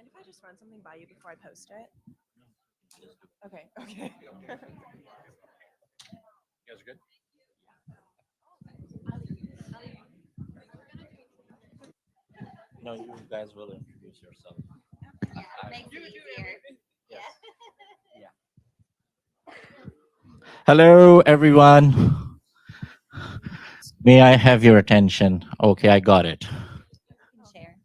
mind if I just run something by you before I post it? Okay, okay. You guys are good? No, you guys will introduce yourself. Makes it easier. Yes. Yeah. Hello, everyone. May I have your attention? Okay, I got it. Share.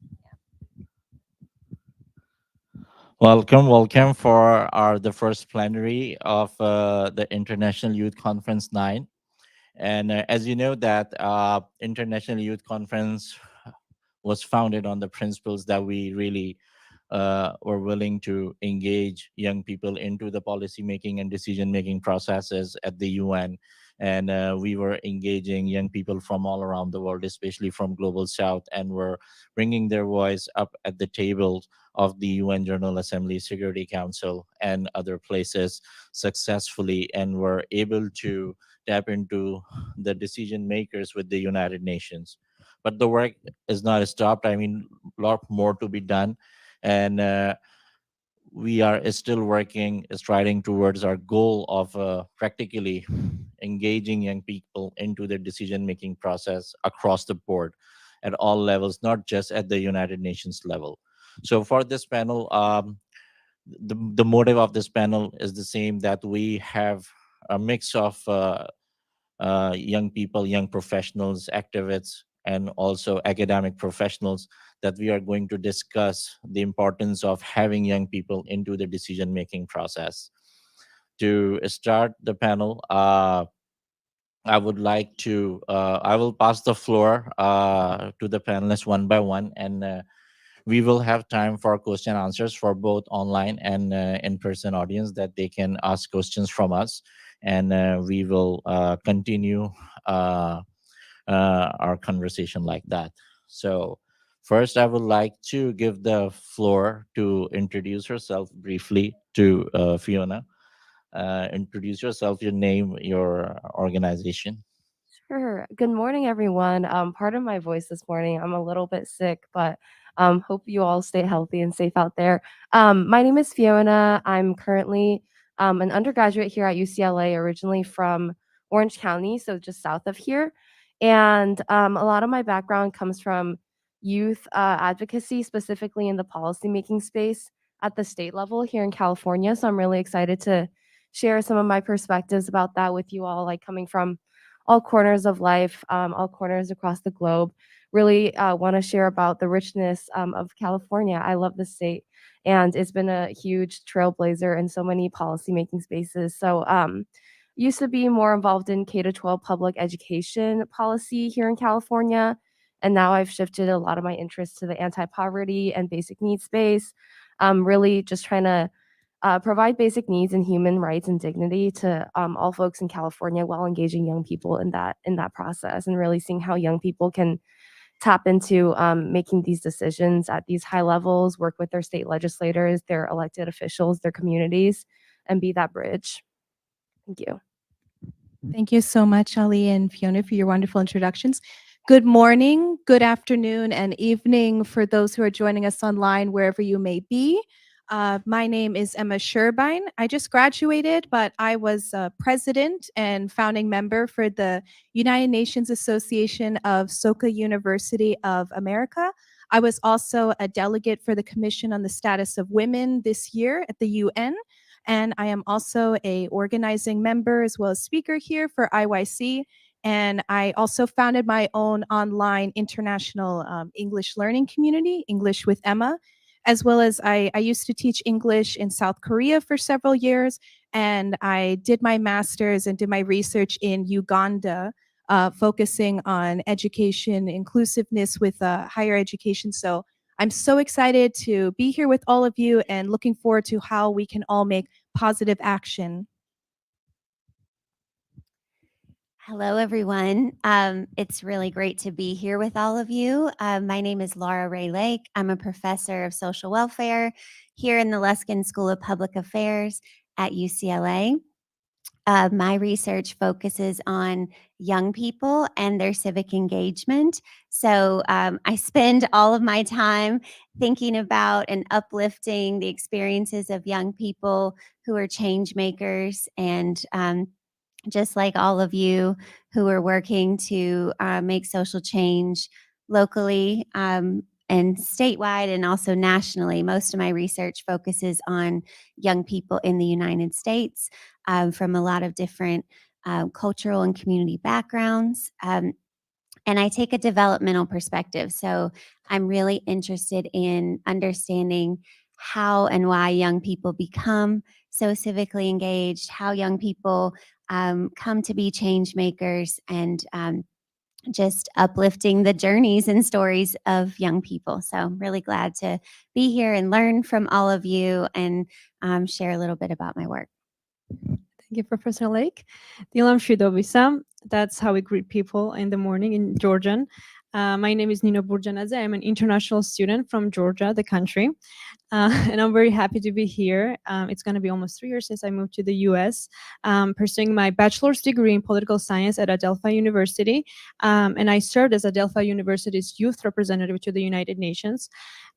Welcome for our the first plenary of the International Youth Conference 9. And as you know that International Youth Conference was founded on the principles that we really were willing to engage young people into the policy making and decision making processes at the UN. And we were engaging young people from all around the world, especially from Global South, and were bringing their voice up at the table of the UN General Assembly, Security Council, and other places successfully, and were able to tap into the decision makers with the United Nations. But the work is not stopped. I mean, a lot more to be done, and we are still working, striding towards our goal of practically engaging young people into the decision making process across the board at all levels, not just at the United Nations level. So for this panel, the motive of this panel is the same, that we have a mix of young people, young professionals, activists, and also academic professionals, that we are going to discuss the importance of having young people into the decision making process. To start the panel, I would like to, I will pass the floor to the panelists one by one, and we will have time for question answers for both online and in-person audience, that they can ask questions from us, and we will continue our conversation like that. So first, I would like to give the floor to introduce herself briefly to Fiona. Introduce yourself, your name, your organization. Sure. Good morning, everyone. Pardon my voice this morning. I'm a little bit sick, but hope you all stay healthy and safe out there. My name is Fiona. I'm currently an undergraduate here at UCLA, originally from Orange County, so just south of here. And a lot of my background comes from youth advocacy, specifically in the policymaking space at the state level here in California. So I'm really excited to share some of my perspectives about that with you all, like coming from all corners of life, all corners across the globe. Really want to share about the richness of California. I love the state, and it's been a huge trailblazer in so many policymaking spaces. So, used to be more involved in K to 12 public education policy here in California, and now I've shifted a lot of my interest to the anti-poverty and basic needs space. Really just trying to provide basic needs and human rights and dignity to all folks in California, while engaging young people in that process, and really seeing how young people can tap into making these decisions at these high levels, work with their state legislators, their elected officials, their communities, and be that bridge. Thank you. Thank you so much, Ali and Fiona, for your wonderful introductions. Good morning, good afternoon, and evening for those who are joining us online, wherever you may be. My name is Emma Sherbine. I just graduated, but I was president and founding member for the United Nations Association of Soka University of America. I was also a delegate for the Commission on the Status of Women this year at the UN. And I am also a organizing member as well as speaker here for IYC. And I also founded my own online international English learning community, English with Emma, as well as I used to teach English in South Korea for several years. And I did my master's and did my research in Uganda, focusing on education inclusiveness with higher education. So I'm so excited to be here with all of you and looking forward to how we can all make positive action. Hello, everyone. It's really great to be here with all of you. My name is Laura Wray-Lake. I'm a professor of social welfare here in the Luskin School of Public Affairs at UCLA. My research focuses on young people and their civic engagement. So I spend all of my time thinking about and uplifting the experiences of young people who are change makers, and just like all of you who are working to make social change locally and statewide and also nationally. Most of my research focuses on young people in the United States from a lot of different cultural and community backgrounds. And I take a developmental perspective. So I'm really interested in understanding how and why young people become so civically engaged, how young people come to be change makers, and just uplifting the journeys and stories of young people. So I'm really glad to be here and learn from all of you and share a little bit about my work. Thank you, Professor Lake. Dilam Shidovisa. That's how we greet people in the morning in Georgian. My name is Nino Burjanadze. I'm an international student from Georgia, the country. And I'm very happy to be here. It's going to be almost 3 years since I moved to the US, pursuing my bachelor's degree in political science at Adelphi University. And I served as Adelphi University's youth representative to the United Nations.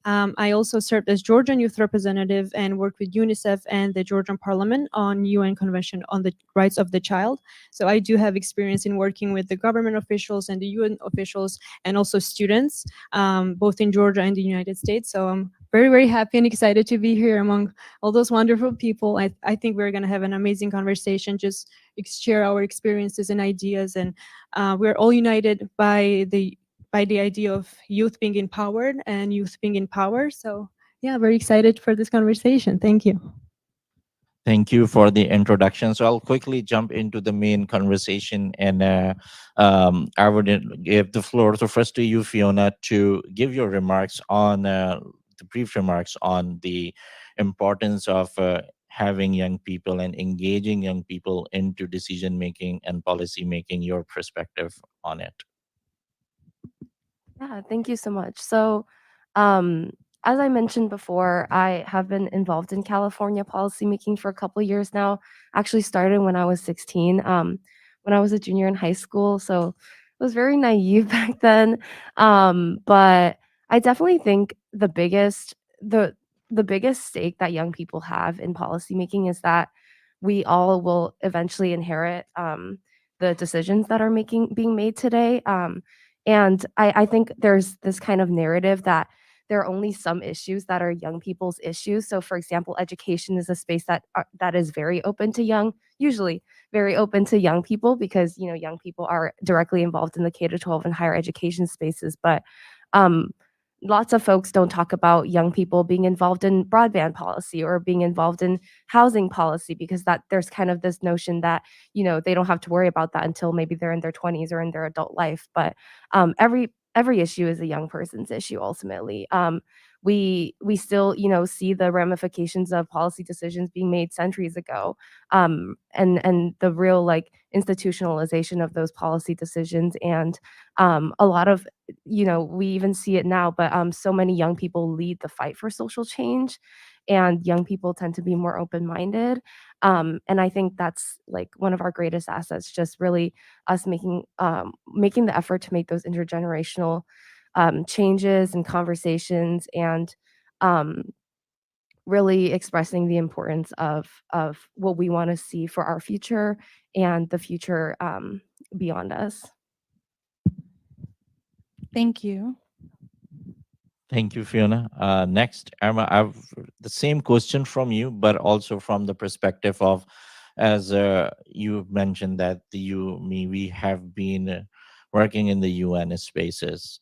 I also served as Georgian youth representative and worked with UNICEF and the Georgian Parliament on UN Convention on the Rights of the Child. So I do have experience in working with the government officials and the UN officials and also students, both in Georgia and the United States. So I'm very, very happy and excited to be here among all those wonderful people. I think we're going to have an amazing conversation, just share our experiences and ideas. And we're all united by the idea of youth being empowered and youth being in power. So yeah, very excited for this conversation. Thank you. Thank you for the introduction. So I'll quickly jump into the main conversation, and I would give the floor to first to you, Fiona, to give your remarks on the brief remarks on the importance of having young people and engaging young people into decision making and policy making. Your perspective on it. Yeah, thank you so much. So, um, as I mentioned before, I have been involved in California policymaking for a couple years now. Actually started when I was 16, when I was a junior in high school. So I was very naive back then. But I definitely think the biggest stake that young people have in policymaking is that we all will eventually inherit the decisions that are being made today. And I think there's this kind of narrative that there are only some issues that are young people's issues. So, for example, education is a space that is very open to usually very open to young people because young people are directly involved in the K to 12 and higher education spaces. But lots of folks don't talk about young people being involved in broadband policy or being involved in housing policy because that there's kind of this notion that they don't have to worry about that until maybe they're in their 20s or in their adult life. But every issue is a young person's issue ultimately. We still see the ramifications of policy decisions being made centuries ago, and the real institutionalization of those policy decisions, and a lot of we even see it now, but so many young people lead the fight for social change, and young people tend to be more open-minded. And I think that's one of our greatest assets, just really us making the effort to make those intergenerational changes and conversations, and really expressing the importance of what we want to see for our future and the future beyond us. Thank you. Thank you, Fiona. Next, Irma, I've the same question from you, but also from the perspective of, as you mentioned that we have been working in the UN spaces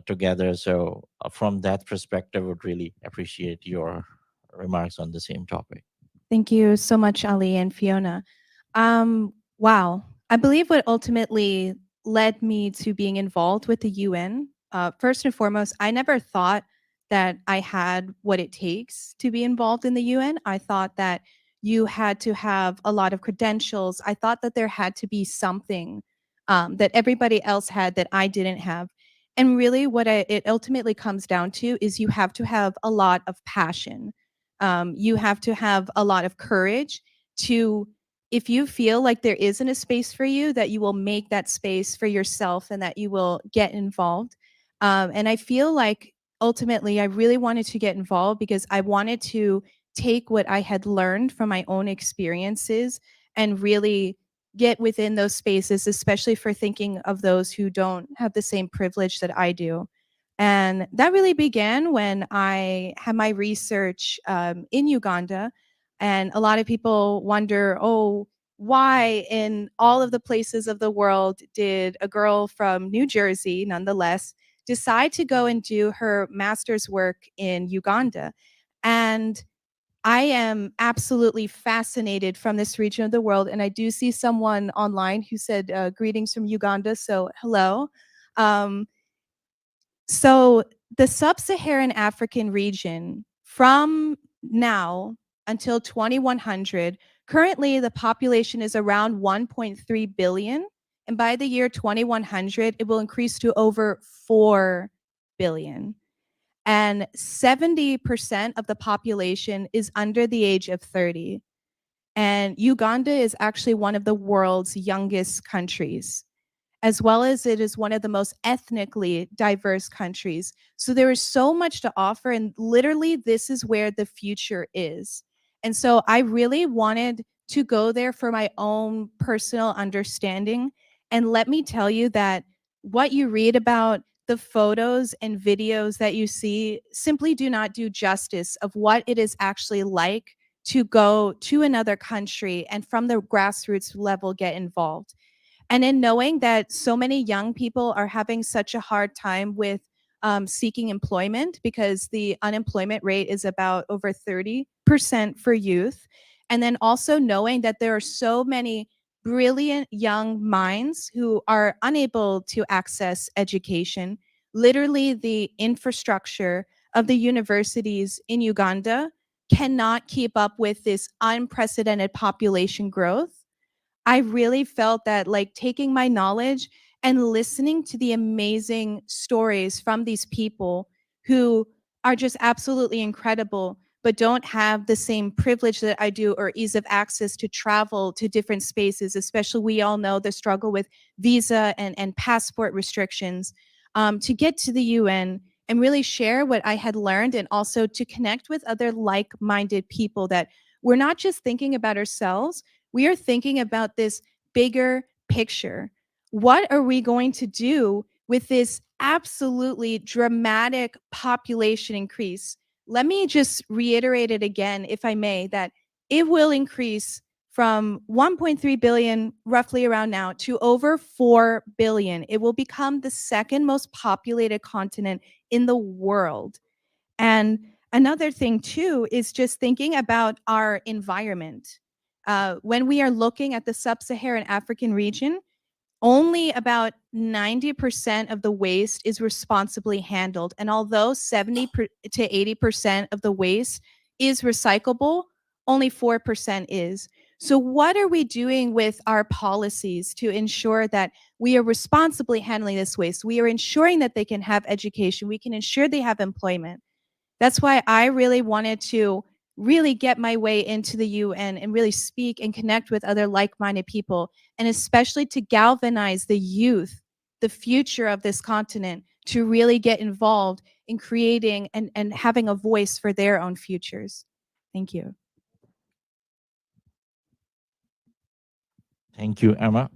together. So from that perspective, would really appreciate your remarks on the same topic. Thank you so much, Ali and Fiona. Wow. I believe what ultimately led me to being involved with the UN, first and foremost, I never thought that I had what it takes to be involved in the UN. I thought that you had to have a lot of credentials. I thought that there had to be something that everybody else had that I didn't have. And really, what it ultimately comes down to is you have to have a lot of passion. You have to have a lot of courage to if you feel like there isn't a space for you, that you will make that space for yourself and that you will get involved. And I feel like ultimately I really wanted to get involved because I wanted to take what I had learned from my own experiences and really get within those spaces, especially for thinking of those who don't have the same privilege that I do. And that really began when I had my research in Uganda. And a lot of people wonder, oh, why in all of the places of the world did a girl from New Jersey, nonetheless, decide to go and do her master's work in Uganda? And I am absolutely fascinated from this region of the world. And I do see someone online who said, greetings from Uganda. So, hello. So the sub-Saharan African region from now until 2100, currently the population is around 1.3 billion. And by the year 2100, it will increase to over 4 billion. And 70% of the population is under the age of 30. And Uganda is actually one of the world's youngest countries, as well as it is one of the most ethnically diverse countries. So there is so much to offer, and literally this is where the future is. And so I really wanted to go there for my own personal understanding. And let me tell you that what you read about, the photos and videos that you see, simply do not do justice of what it is actually like to go to another country and from the grassroots level get involved. And in knowing that so many young people are having such a hard time with seeking employment because the unemployment rate is about over 30% for youth. And then also knowing that there are so many brilliant young minds who are unable to access education. Literally, the infrastructure of the universities in Uganda cannot keep up with this unprecedented population growth. I really felt that like taking my knowledge and listening to the amazing stories from these people who are just absolutely incredible, but don't have the same privilege that I do or ease of access to travel to different spaces, especially we all know the struggle with visa and passport restrictions, to get to the UN and really share what I had learned and also to connect with other like-minded people that we're not just thinking about ourselves, we are thinking about this bigger picture. What are we going to do with this absolutely dramatic population increase? Let me just reiterate it again, if I may, that it will increase from 1.3 billion, roughly around now, to over 4 billion. It will become the second most populated continent in the world. And another thing, too, is just thinking about our environment. When we are looking at the sub-Saharan African region, only about 90% of the waste is responsibly handled. And although 70 to 80% of the waste is recyclable, only 4% is. So what are we doing with our policies to ensure that we are responsibly handling this waste? We are ensuring that they can have education. We can ensure they have employment. That's why I really wanted to really get my way into the UN and really speak and connect with other like-minded people, and especially to galvanize the youth, the future of this continent, to really get involved in creating and having a voice for their own futures. Thank you. Thank you, Emma.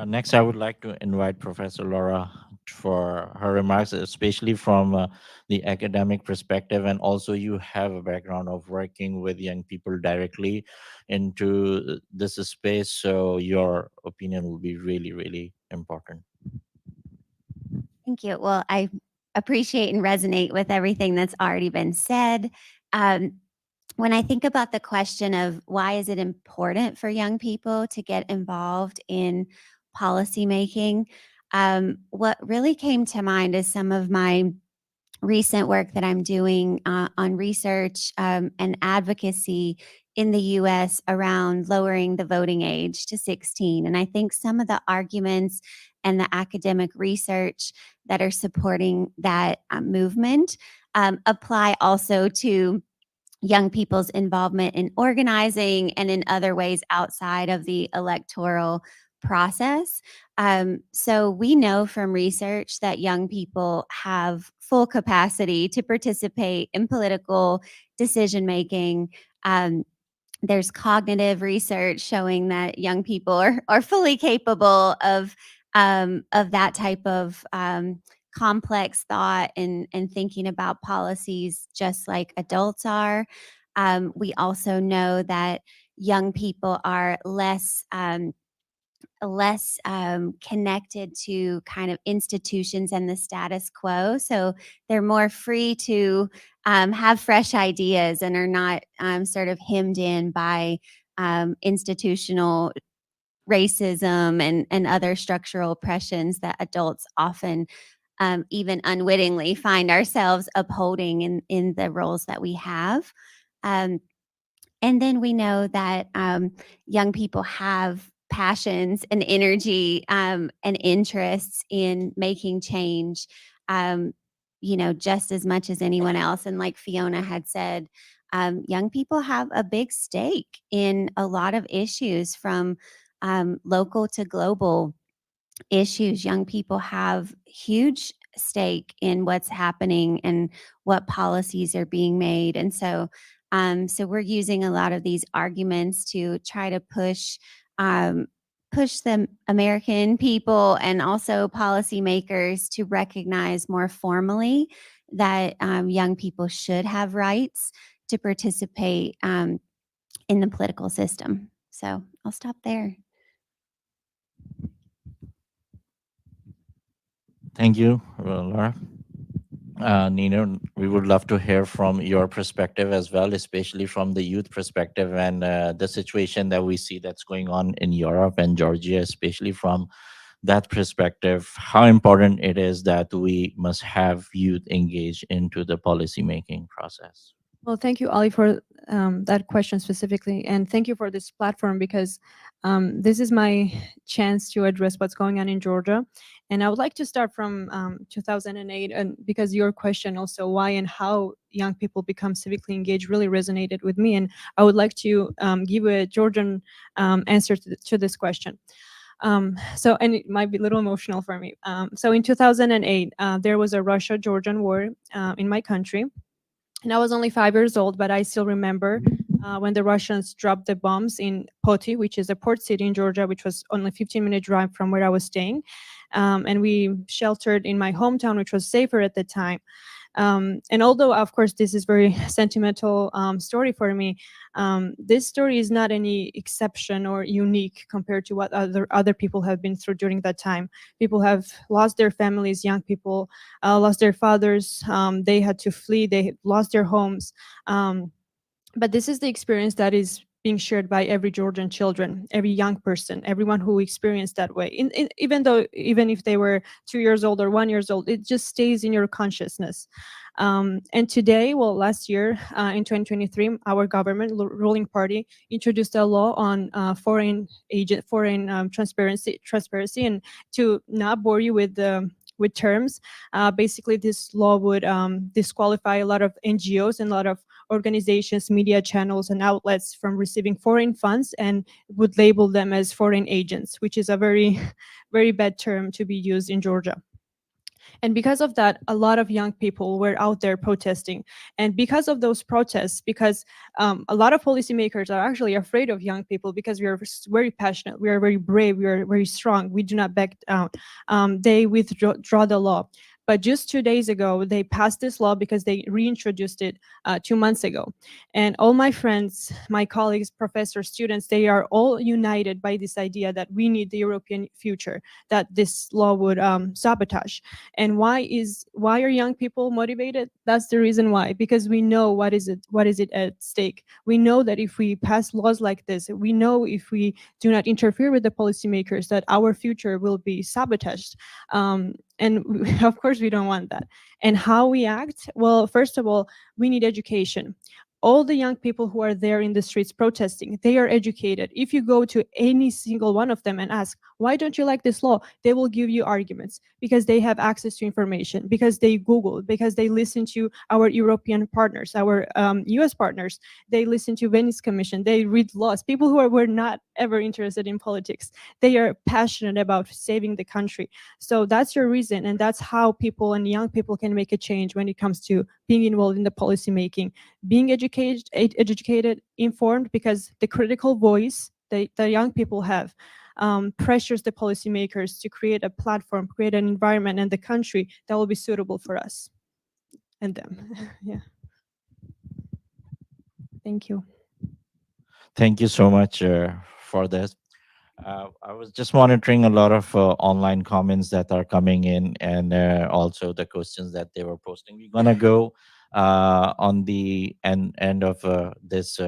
Next, I would like to invite Professor Laura for her remarks, especially from the academic perspective. And also, you have a background of working with young people directly into this space. So your opinion will be really, really important. Thank you. Well, I appreciate and resonate with everything that's already been said. When I think about the question of why is it important for young people to get involved in policymaking, what really came to mind is some of my recent work that I'm doing on research and advocacy in the US around lowering the voting age to 16. And I think some of the arguments and the academic research that are supporting that movement apply also to young people's involvement in organizing and in other ways outside of the electoral process. So we know from research that young people have full capacity to participate in political decision making. There's cognitive research showing that young people are fully capable of that type of complex thought and thinking about policies just like adults are. We also know that young people are less connected to kind of institutions and the status quo. So they're more free to have fresh ideas and are not sort of hemmed in by institutional racism and other structural oppressions that adults often even unwittingly find ourselves upholding in the roles that we have. And then we know that young people have passions and energy and interests in making change, just as much as anyone else. And like Fiona had said, young people have a big stake in a lot of issues from local to global issues. Young people have huge stake in what's happening and what policies are being made. And so we're using a lot of these arguments to try to push the American people and also policymakers to recognize more formally that young people should have rights to participate in the political system. So I'll stop there. Thank you, Laura. Nino, we would love to hear from your perspective as well, especially from the youth perspective and the situation that we see that's going on in Europe and Georgia, especially from that perspective, how important it is that we must have youth engaged into the policy making process. Well, thank you, Ali, for that question specifically. And thank you for this platform because this is my chance to address what's going on in Georgia. And I would like to start from 2008, and because your question also, why and how young people become civically engaged, really resonated with me. And I would like to give a Georgian answer to this question. And it might be a little emotional for me. So in 2008, there was a Russia-Georgian war in my country. And I was only 5 years old, but I still remember when the Russians dropped the bombs in Poti, which is a port city in Georgia, which was only 15-minute drive from where I was staying. And we sheltered in my hometown, which was safer at the time. And although, of course, this is very sentimental story for me, this story is not any exception or unique compared to what other people have been through during that time. People have lost their families, young people lost their fathers, they had to flee, they lost their homes. But this is the experience that is being shared by every Georgian children, every young person, everyone who experienced that way. Even if they were 2 years old or 1 year old, it just stays in your consciousness. And today, well, last year in 2023, our government ruling party introduced a law on foreign transparency, and to not bore you with terms, basically this law would disqualify a lot of NGOs and a lot of organizations, media channels, and outlets from receiving foreign funds, and would label them as foreign agents, which is a very, very bad term to be used in Georgia. And because of that, a lot of young people were out there protesting. And because of those protests, because a lot of policymakers are actually afraid of young people because we are very passionate, we are very brave, we are very strong, we do not back down, they withdraw the law. But just 2 days ago, they passed this law because they reintroduced it 2 months ago. And all my friends, my colleagues, professors, students, they are all united by this idea that we need the European future, that this law would sabotage. And why are young people motivated? That's the reason why, because we know what is it at stake. We know that if we pass laws like this, we know if we do not interfere with the policymakers, that our future will be sabotaged. And of course, we don't want that. And how we act? Well, first of all, we need education. all the young people who are there in the streets protesting, they are educated. If you go to any single one of them and ask, why don't you like this law? They will give you arguments because they have access to information, because they Google, because they listen to our European partners, our US partners. They listen to Venice Commission. They read laws. People who were not ever interested in politics. They are passionate about saving the country. So that's your reason. And that's how people and young people can make a change when it comes to being involved in the policy making, being educated, informed, because the critical voice that the young people have pressures the policymakers to create a platform, create an environment and the country that will be suitable for us and them. Yeah. Thank you. Thank you so much for this. I was just monitoring a lot of online comments that are coming in, and also the questions that they were posting. We're gonna go on the end of this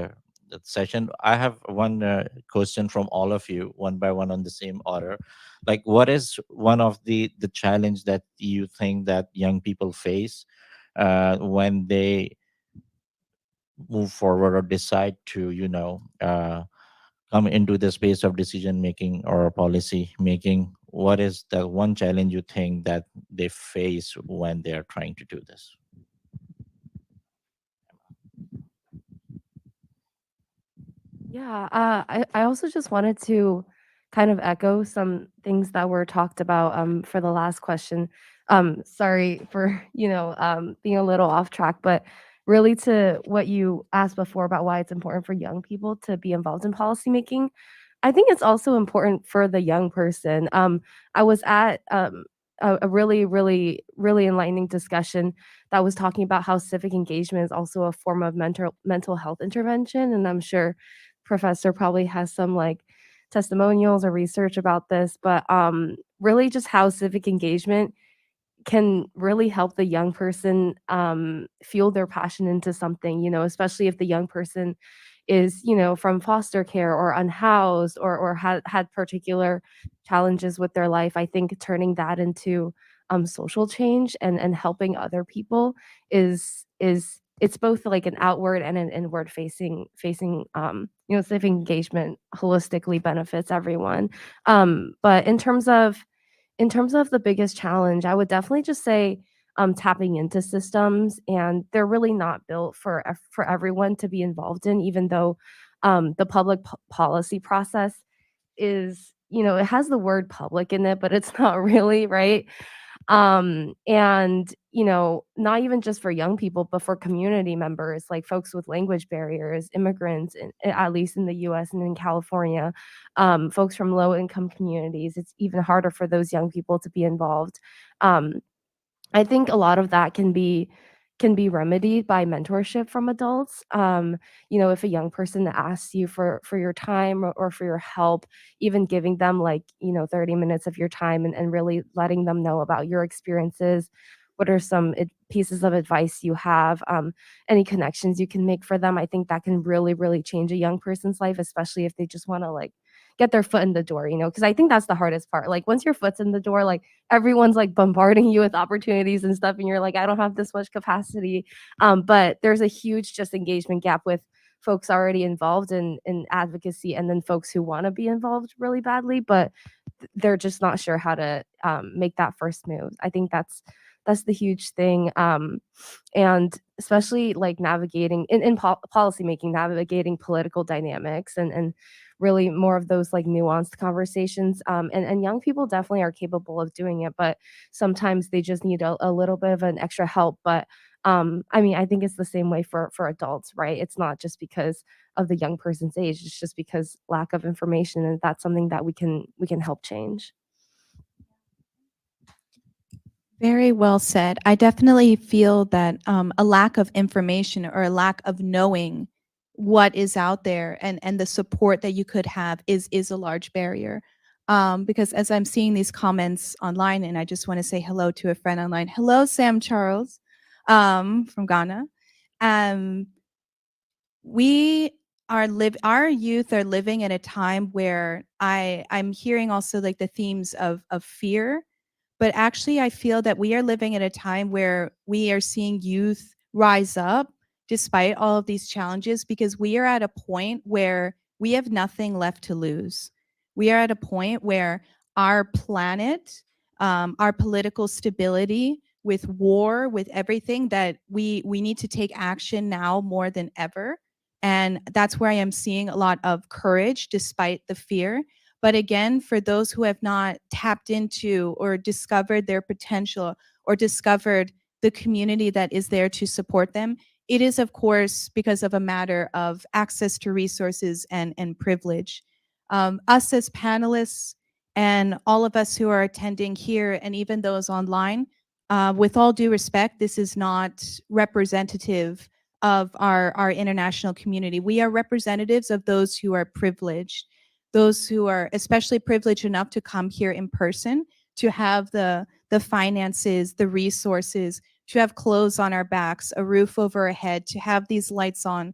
session. I have one question from all of you, one by one on the same order. Like, what is one of the challenge that you think that young people face when they move forward or decide to, come into the space of decision making or policy making? What is the one challenge you think that they face when they are trying to do this? Yeah, I also just wanted to kind of echo some things that were talked about for the last question. Sorry for being a little off track, but really to what you asked before about why it's important for young people to be involved in policymaking. I think it's also important for the young person. I was at a really, really, really enlightening discussion that was talking about how civic engagement is also a form of mental health intervention, and I'm sure Professor probably has some like testimonials or research about this, but really just how civic engagement can really help the young person fuel their passion into something, especially if the young person is, from foster care or unhoused or had particular challenges with their life. I think turning that into social change and helping other people is it's both like an outward and an inward facing civic engagement holistically benefits everyone. But in terms of the biggest challenge, I would definitely just say, tapping into systems, and they're really not built for everyone to be involved in, even though, the public policy process is, it has the word public in it, but it's not really, right? And, not even just for young people, but for community members, like folks with language barriers, immigrants, at least in the US and in California, folks from low income communities, it's even harder for those young people to be involved. Um, I think a lot of that can be remedied by mentorship from adults. If a young person asks you for your time or for your help, even giving them like, 30 minutes of your time and really letting them know about your experiences. What are some pieces of advice you have? Any connections you can make for them? I think that can really, really change a young person's life, especially if they just want to like get their foot in the door, because I think that's the hardest part. Like once your foot's in the door, like everyone's like bombarding you with opportunities and stuff, and you're like, I don't have this much capacity. But there's a huge just engagement gap with folks already involved in advocacy, and then folks who want to be involved really badly, but they're just not sure how to make that first move. I think that's the huge thing. And especially like navigating in policy making, navigating political dynamics and really more of those like nuanced conversations. And young people definitely are capable of doing it, but sometimes they just need a little bit of an extra help. But I mean, I think it's the same way for adults, right? It's not just because of the young person's age; it's just because lack of information, and that's something that we can help change. Very well said. I definitely feel that a lack of information or a lack of knowing what is out there and the support that you could have is a large barrier. Because as I'm seeing these comments online, and I just want to say hello to a friend online. Hello, Sam Charles, from Ghana. We our youth are living in a time where I'm hearing also like the themes of fear, but actually I feel that we are living at a time where we are seeing youth rise up despite all of these challenges, because we are at a point where we have nothing left to lose. We are at a point where our planet, our political stability, with war, with everything, that we need to take action now more than ever. And that's where I am seeing a lot of courage despite the fear. But again, for those who have not tapped into or discovered their potential or discovered the community that is there to support them, it is, of course, because of a matter of access to resources and privilege. Us as panelists and all of us who are attending here, and even those online, with all due respect, this is not representative of our international community. We are representatives of those who are privileged, those who are especially privileged enough to come here in person, to have the finances, the resources, to have clothes on our backs, a roof over our head, to have these lights on.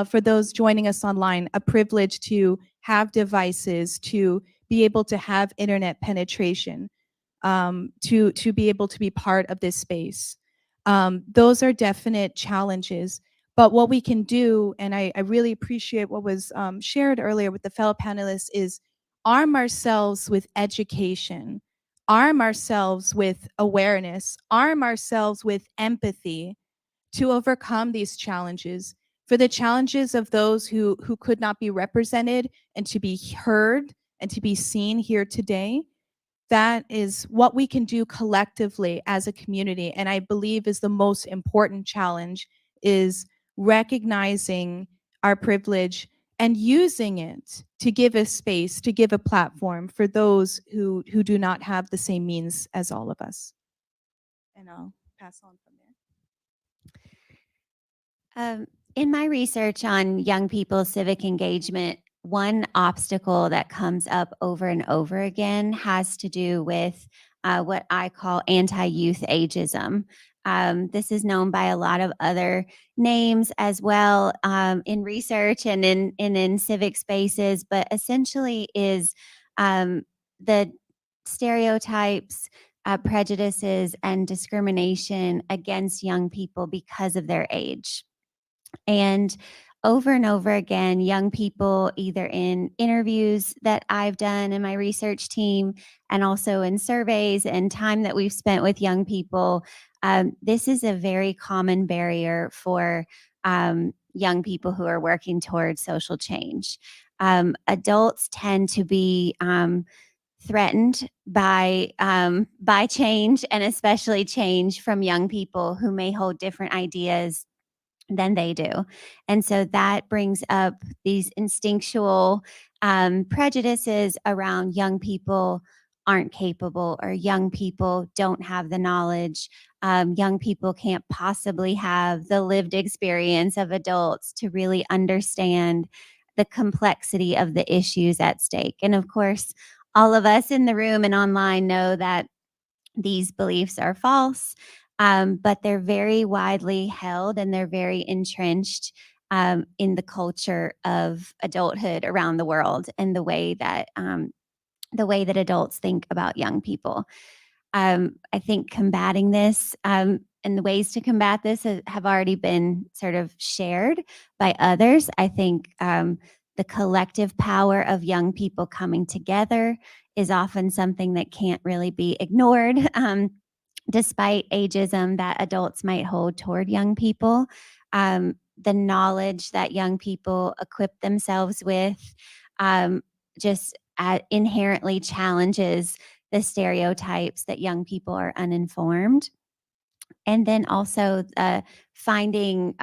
For those joining us online, a privilege to have devices, to be able to have internet penetration, to be able to be part of this space. Those are definite challenges. But what we can do, and I really appreciate what was shared earlier with the fellow panelists, is arm ourselves with education, arm ourselves with awareness, arm ourselves with empathy to overcome these challenges. For the challenges of those who could not be represented and to be heard and to be seen here today, that is what we can do collectively as a community. And I believe is the most important challenge, is recognizing our privilege and using it to give a space, to give a platform for those who do not have the same means as all of us. And I'll pass on from there. In my research on young people's civic engagement, one obstacle that comes up over and over again has to do with what I call anti-youth ageism. This is known by a lot of other names as well in research and in civic spaces, but essentially is the stereotypes, prejudices, and discrimination against young people because of their age. And over again, young people, either in interviews that I've done in my research team and also in surveys and time that we've spent with young people, this is a very common barrier for young people who are working towards social change. Adults tend to be threatened by change, and especially change from young people who may hold different ideas than they do. And so that brings up these instinctual prejudices around young people aren't capable, or young people don't have the knowledge. Young people can't possibly have the lived experience of adults to really understand the complexity of the issues at stake. And of course, all of us in the room and online know that these beliefs are false. But they're very widely held and they're very entrenched in the culture of adulthood around the world, and the way that adults think about young people. I think combating this and the ways to combat this have already been sort of shared by others. I think the collective power of young people coming together is often something that can't really be ignored. Despite ageism that adults might hold toward young people, the knowledge that young people equip themselves with just inherently challenges the stereotypes that young people are uninformed. And then also finding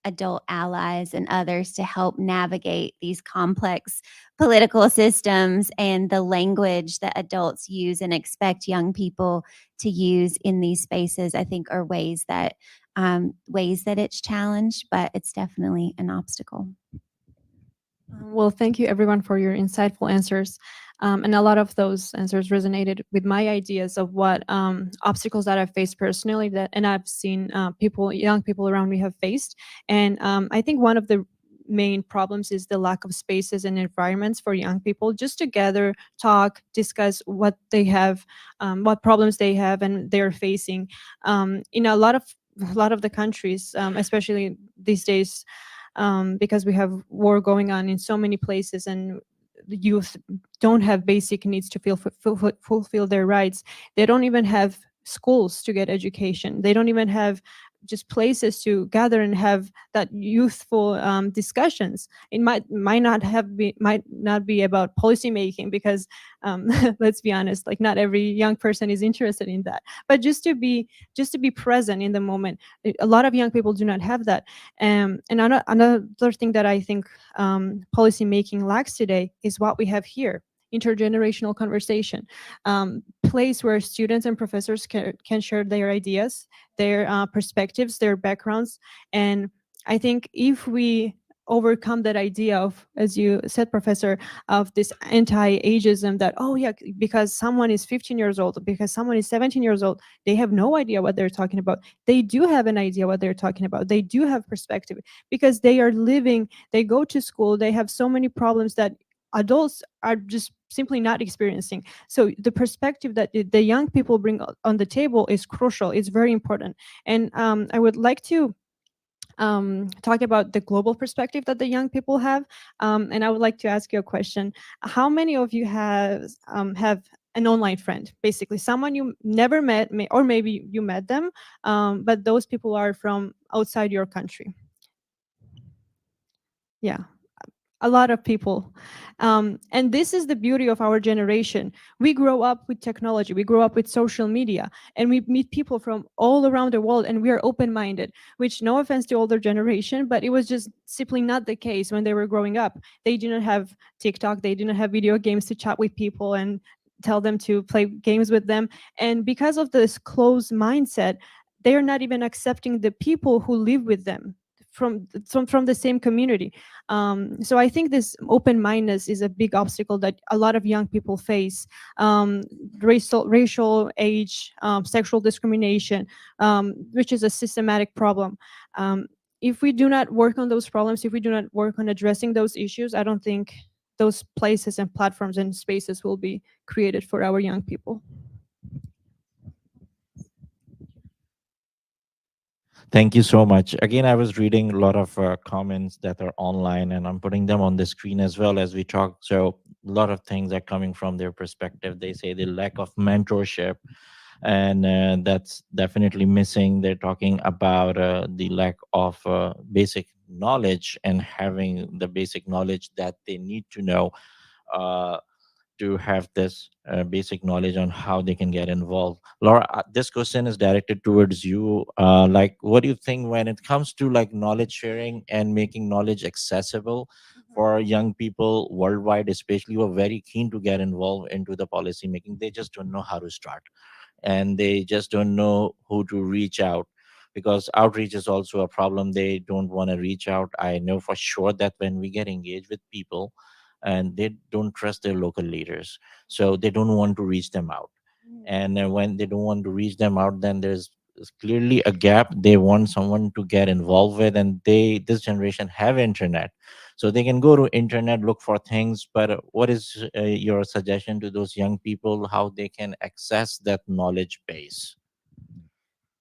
adult allies and others to help navigate these complex political systems and the language that adults use and expect young people to use in these spaces, I think, are ways that it's challenged, but it's definitely an obstacle. Well, thank you everyone for your insightful answers. And a lot of those answers resonated with my ideas of what obstacles that I've faced personally, and I've seen young people around me have faced. And I think one of the main problems is the lack of spaces and environments for young people just to gather, talk, discuss what they have, what problems they have and they're facing. In a lot of the countries, especially these days, because we have war going on in so many places, and the youth don't have basic needs to fulfill their rights. They don't even have schools to get education. They don't even have just places to gather and have that youthful discussions. It might not be about policy making, because let's be honest, like not every young person is interested in that. But just to be present in the moment. A lot of young people do not have that. And another thing that I think policy making lacks today is what we have here: intergenerational conversation, place where students and professors can share their ideas, their perspectives, their backgrounds. And I think if we overcome that idea of, as you said, Professor, of this anti-ageism, that, oh yeah, because someone is 15 years old, because someone is 17 years old, they have no idea what they're talking about. They do have an idea what they're talking about. They do have perspective, because they are living, they go to school, they have so many problems that adults are just simply not experiencing. So the perspective that the young people bring on the table is crucial. It's very important. And I would like to talk about the global perspective that the young people have. And I would like to ask you a question. How many of you have an online friend, basically someone you never met, or maybe you met them, but those people are from outside your country? Yeah, a lot of people. And this is the beauty of our generation. We grow up with technology, we grow up with social media, and we meet people from all around the world, and we are open-minded, which, no offense to older generation, but it was just simply not the case when they were growing up. They didn't have TikTok, they didn't have video games to chat with people and tell them to play games with them. And because of this closed mindset, they are not even accepting the people who live with them from the same community. So I think this open-mindedness is a big obstacle that a lot of young people face. Racial, age, sexual discrimination, which is a systematic problem. If we do not work on those problems, if we do not work on addressing those issues, I don't think those places and platforms and spaces will be created for our young people. Thank you so much. Again, I was reading a lot of comments that are online, and I'm putting them on the screen as well as we talk. So a lot of things are coming from their perspective. They say the lack of mentorship, and that's definitely missing. They're talking about the lack of basic knowledge, and having the basic knowledge that they need to know uh, to have this basic knowledge on how they can get involved. Laura, this question is directed towards you. Like, what do you think when it comes to like knowledge sharing and making knowledge accessible for young people worldwide, especially who are very keen to get involved into the policy making? They just don't know how to start, and they just don't know who to reach out, because outreach is also a problem. They don't want to reach out. I know for sure that when we get engaged with people, and they don't trust their local leaders, so they don't want to reach them out. And when they don't want to reach them out, then there's clearly a gap they want someone to get involved with. And this generation have internet, so they can go to internet, look for things. But what is your suggestion to those young people, how they can access that knowledge base?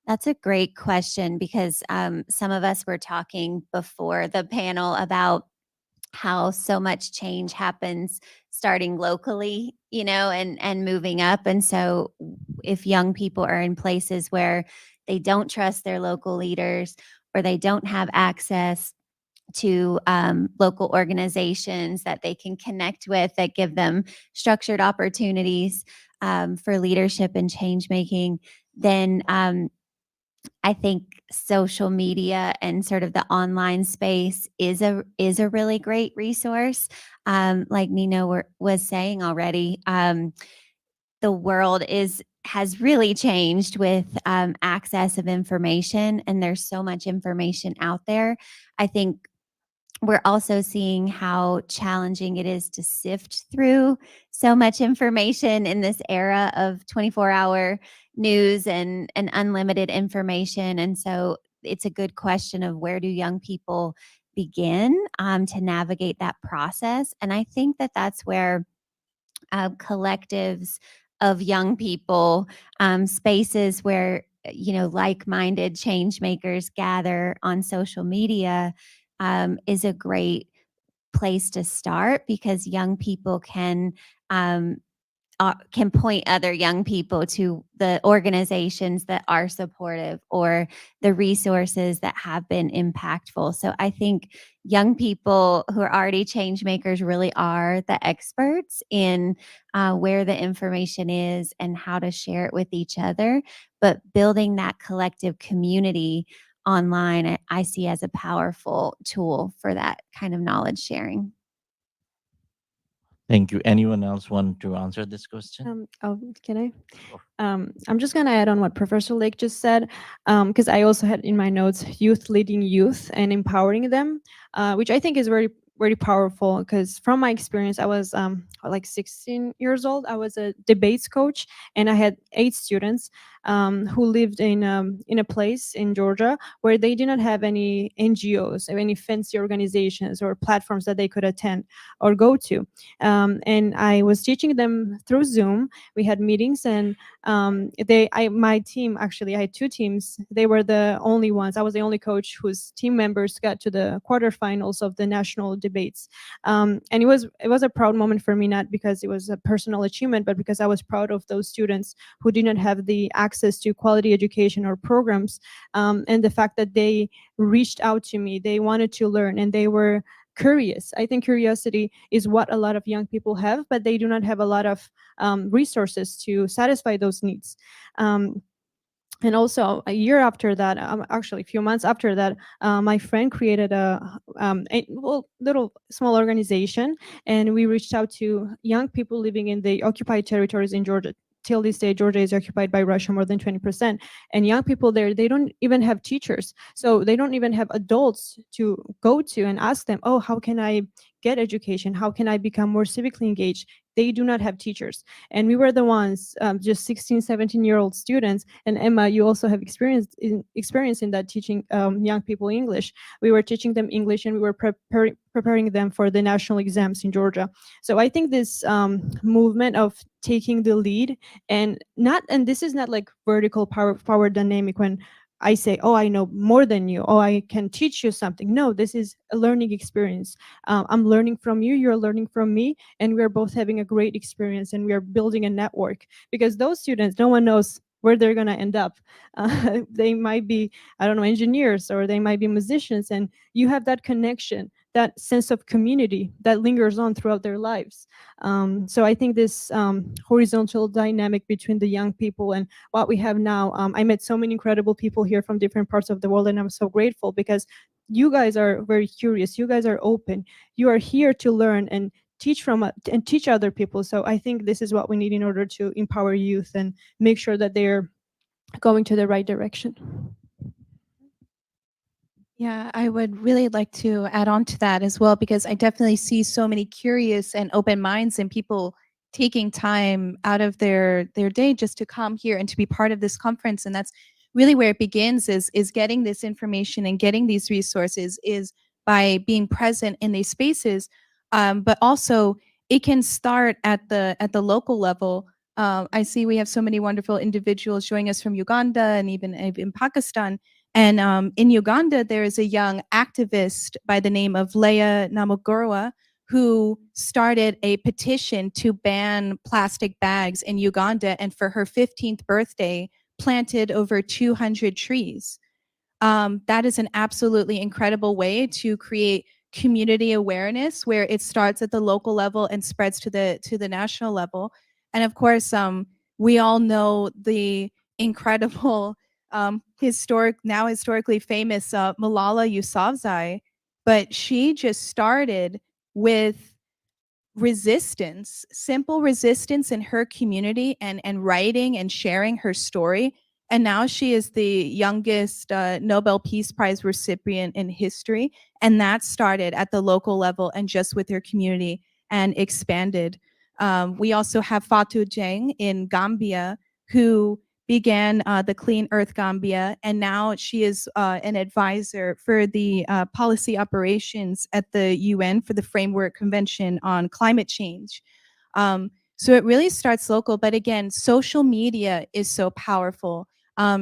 That's a great question, because some of us were talking before the panel about how so much change happens starting locally, and moving up. And so if young people are in places where they don't trust their local leaders, or they don't have access to local organizations that they can connect with, that give them structured opportunities for leadership and change making, then I think social media and sort of the online space is a really great resource. Like Nino was saying already, the world has really changed with access of information, and there's so much information out there. I think we're also seeing how challenging it is to sift through so much information in this era of 24-hour news and unlimited information. And so it's a good question of, where do young people begin to navigate that process? And I think that that's where collectives of young people, spaces where like-minded change makers gather on social media is a great place to start, because young people can point other young people to the organizations that are supportive or the resources that have been impactful. So I think young people who are already change makers really are the experts in where the information is and how to share it with each other. But building that collective community online, I see as a powerful tool for that kind of knowledge sharing. Thank you. Anyone else want to answer this question? Can I? Sure. I'm just going to add on what Professor Lake just said, because I also had in my notes youth leading youth and empowering them, which I think is very, very powerful. Because from my experience, I was like 16 years old. I was a debates coach, and I had 8 students who lived in a place in Georgia where they did not have any NGOs or any fancy organizations or platforms that they could attend or go to. And I was teaching them through Zoom. We had meetings, and my team, actually, I had 2 teams. They were the only ones. I was the only coach whose team members got to the quarterfinals of the national debates. And it was a proud moment for me, not because it was a personal achievement, but because I was proud of those students who did not have the access to quality education or programs, and the fact that they reached out to me. They wanted to learn, and they were curious. I think curiosity is what a lot of young people have, but they do not have a lot of resources to satisfy those needs. And also a year after that, actually a few months after that, my friend created a little small organization, and we reached out to young people living in the occupied territories in Georgia. Till this day, Georgia is occupied by Russia more than 20%. And young people there, they don't even have teachers. So they don't even have adults to go to and ask them, oh, how can I get education? How can I become more civically engaged? They do not have teachers. And we were the ones, just 16, 17-year-old students. And Emma, you also have experience in that, teaching young people English. We were teaching them English, and we were preparing them for the national exams in Georgia. So I think this movement of taking the lead, and this is not like vertical power dynamic when I say, oh, I know more than you, oh, I can teach you something. No, this is a learning experience. I'm learning from you, you're learning from me, and we're both having a great experience, and we are building a network. Because those students, no one knows where they're going to end up. They might be, I don't know, engineers, or they might be musicians, and you have that connection, that sense of community that lingers on throughout their lives. So I think this horizontal dynamic between the young people and what we have now, I met so many incredible people here from different parts of the world, and I'm so grateful because you guys are very curious, you guys are open, you are here to learn and teach and teach other people. So I think this is what we need in order to empower youth and make sure that they're going to the right direction. Yeah, I would really like to add on to that as well, because I definitely see so many curious and open minds and people taking time out of their day just to come here and to be part of this conference. And that's really where it begins, is getting this information and getting these resources is by being present in these spaces. But also it can start at the local level. I see we have so many wonderful individuals joining us from Uganda and even in Pakistan. And in Uganda, there is a young activist by the name of Leah Namugurwa who started a petition to ban plastic bags in Uganda, and for her 15th birthday, planted over 200 trees. That is an absolutely incredible way to create community awareness, where it starts at the local level and spreads to the national level. And of course, we all know the incredible historically famous Malala Yousafzai, but she just started with resistance, simple resistance in her community, and writing and sharing her story. And now she is the youngest Nobel Peace Prize recipient in history. And that started at the local level and just with her community and expanded. We also have Fatou Dieng in Gambia, who began the Clean Earth Gambia, and now she is an advisor for the policy operations at the UN for the Framework Convention on Climate Change. So it really starts local, but again, social media is so powerful.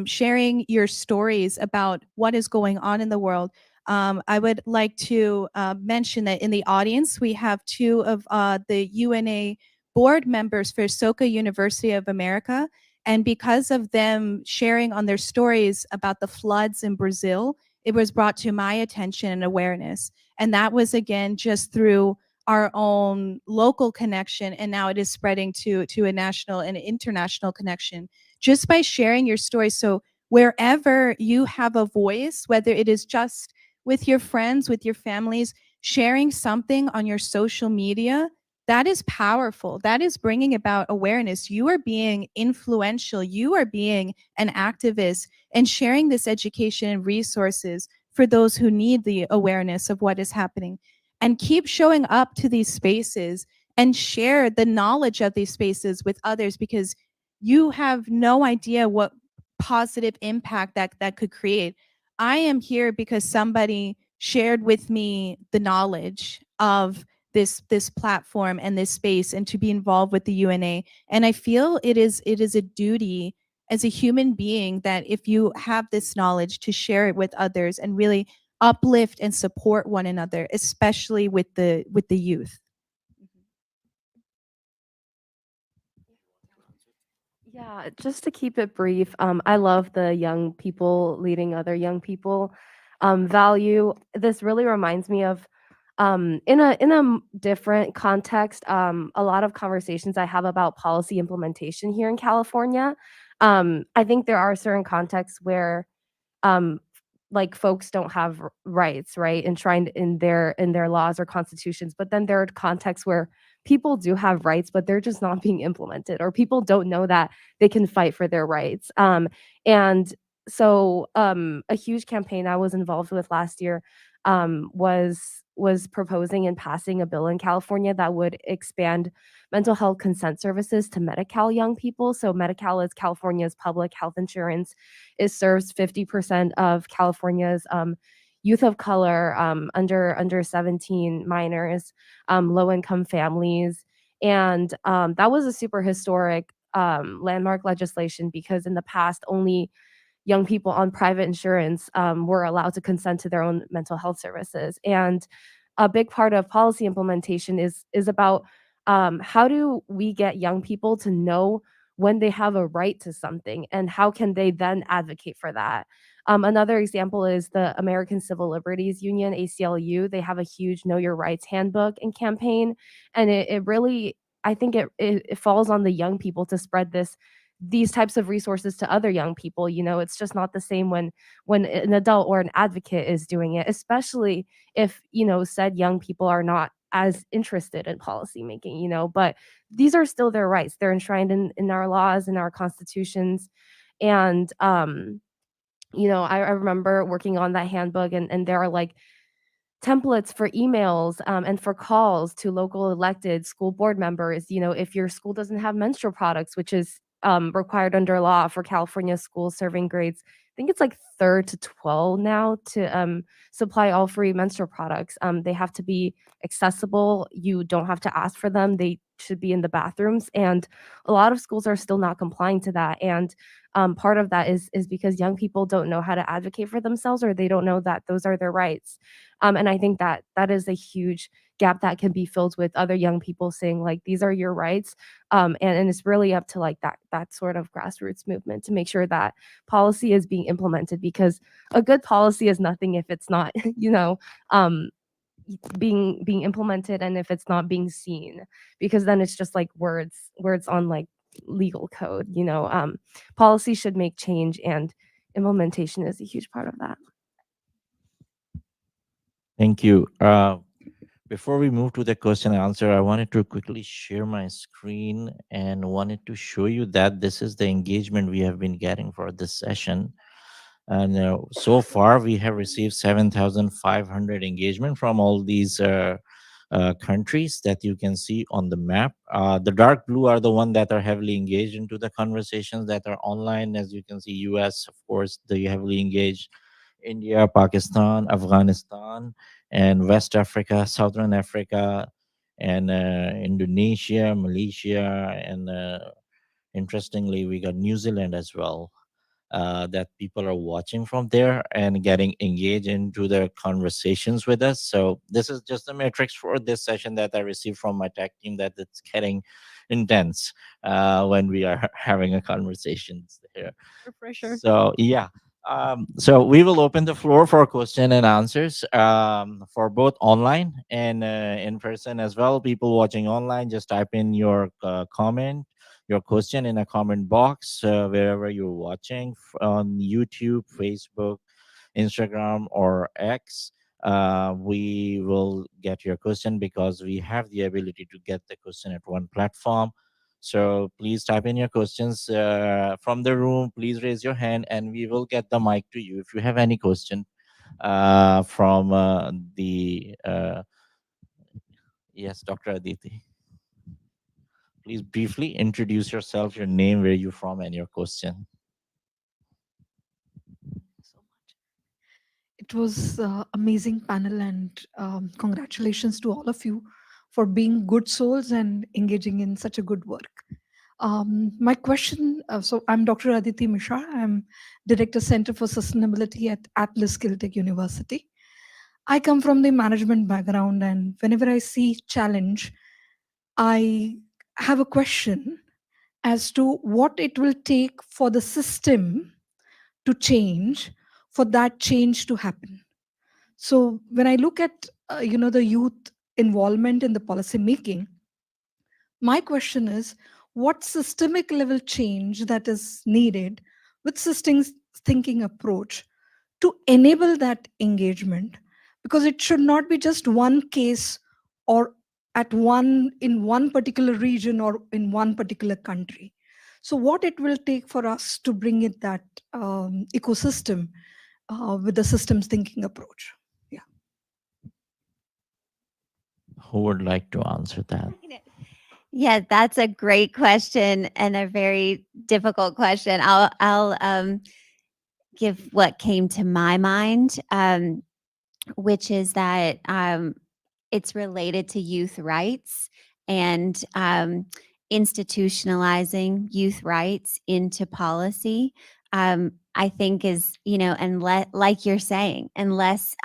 sharing your stories about what is going on in the world. I would like to mention that in the audience, we have two of the UNA board members for Soka University of America. And because of them sharing on their stories about the floods in Brazil, it was brought to my attention and awareness. And that was, again, just through our own local connection. And now it is spreading to a national and international connection just by sharing your story. So wherever you have a voice, whether it is just with your friends, with your families, sharing something on your social media, that is powerful. That is bringing about awareness. You are being influential. You are being an activist and sharing this education and resources for those who need the awareness of what is happening. And keep showing up to these spaces and share the knowledge of these spaces with others, because you have no idea what positive impact that could create. I am here because somebody shared with me the knowledge of this platform and this space, and to be involved with the UNA. And I feel it is a duty as a human being that if you have this knowledge, to share it with others and really uplift and support one another, especially with the youth. Yeah, just to keep it brief, I love the young people leading other young people value. This really reminds me of in a different context, a lot of conversations I have about policy implementation here in California. I think there are certain contexts where um like folks don't have rights, right, enshrined in their laws or constitutions, but then there are contexts where people do have rights, but they're just not being implemented, or people don't know that they can fight for their rights. And so a huge campaign I was involved with last year was proposing and passing a bill in California that would expand mental health consent services to Medi-Cal young people. So Medi-Cal is California's public health insurance. It serves 50% of California's youth of color, under 17 minors, low income families. And that was a super historic landmark legislation, because in the past, only young people on private insurance were allowed to consent to their own mental health services. And a big part of policy implementation is about how do we get young people to know when they have a right to something, and how can they then advocate for that. Another example is the American Civil Liberties Union, ACLU. They have a huge Know Your Rights handbook and campaign, and it really, I think it falls on the young people to spread these types of resources to other young people. You know, it's just not the same when an adult or an advocate is doing it, especially if, you know, said young people are not as interested in policy making, you know, but these are still their rights. They're enshrined in our laws, in our constitutions. And you know, I remember working on that handbook, and there are like templates for emails and for calls to local elected school board members. You know, if your school doesn't have menstrual products, which is required under law for California schools serving grades, I think it's like third to 12 now, to supply all free menstrual products. They have to be accessible. You don't have to ask for them. They should be in the bathrooms, and a lot of schools are still not complying to that. And part of that is because young people don't know how to advocate for themselves, or they don't know that those are their rights. And I think that that is a huge gap that can be filled with other young people saying, like, these are your rights. And it's really up to like that sort of grassroots movement to make sure that policy is being implemented, because a good policy is nothing if it's not, you know, um, being implemented, and if it's not being seen, because then it's just like words on like legal code, you know. Policy should make change, and implementation is a huge part of that. Thank you. Before we move to the question and answer, I wanted to quickly share my screen and wanted to show you that this is the engagement we have been getting for this session. And so far, we have received 7,500 engagement from all these countries that you can see on the map. The dark blue are the ones that are heavily engaged into the conversations that are online. As you can see, US, of course, they heavily engaged. India, Pakistan, Afghanistan, and West Africa, Southern Africa, and Indonesia, Malaysia, and interestingly, we got New Zealand as well. that people are watching from there and getting engaged into their conversations with us. So this is just the metrics for this session that I received from my tech team, that it's getting intense when we are having a conversation here. Pressure. So yeah. So we will open the floor for question and answers for both online and in person as well. People watching online, just type in your comment, your question in a comment box wherever you're watching on YouTube, Facebook, Instagram, or X. We will get your question because we have the ability to get the question at one platform. So please type in your questions from the room. Please raise your hand and we will get the mic to you if you have any question from the yes, Dr. Aditi. Please briefly introduce yourself, your name, where you're from, and your question. It was amazing panel, and congratulations to all of you for being good souls and engaging in such a good work. My question, so I'm Dr. Aditi Mishra. I'm Director Center for Sustainability at Luskin University. I come from the management background, and whenever I see challenge, I have a question as to what it will take for the system to change, for that change to happen. So when I look at the youth involvement in the policy making, my question is, what systemic level change that is needed with systems thinking approach to enable that engagement? Because it should not be just one case or in one particular region or in one particular country. So what it will take for us to bring it that ecosystem with the systems thinking approach? Yeah. Who would like to answer that? Yeah, that's a great question and a very difficult question. I'll give what came to my mind, which is that it's related to youth rights and institutionalizing youth rights into policy. I think is, and like you're saying, unless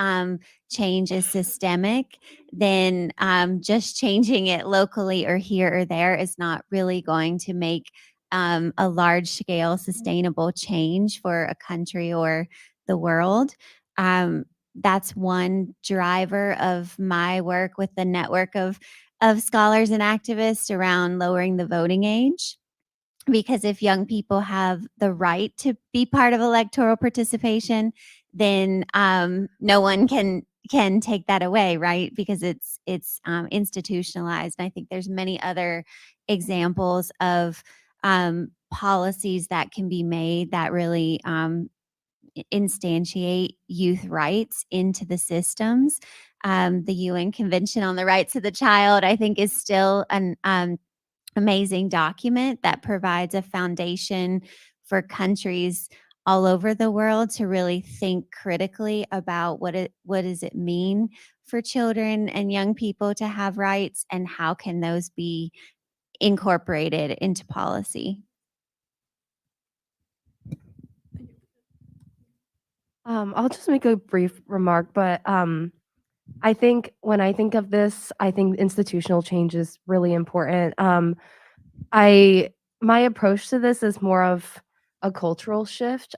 change is systemic, then just changing it locally or here or there is not really going to make a large scale sustainable change for a country or the world. That's one driver of my work with the network of scholars and activists around lowering the voting age. Because if young people have the right to be part of electoral participation, then no one can take that away, right? Because it's institutionalized. And I think there's many other examples of policies that can be made that really instantiate youth rights into the systems. The UN Convention on the Rights of the Child, I think, is still an amazing document that provides a foundation for countries all over the world to really think critically about what does it mean for children and young people to have rights, and how can those be incorporated into policy. I'll just make a brief remark, but I think when I think of this, I think institutional change is really important. My approach to this is more of a cultural shift.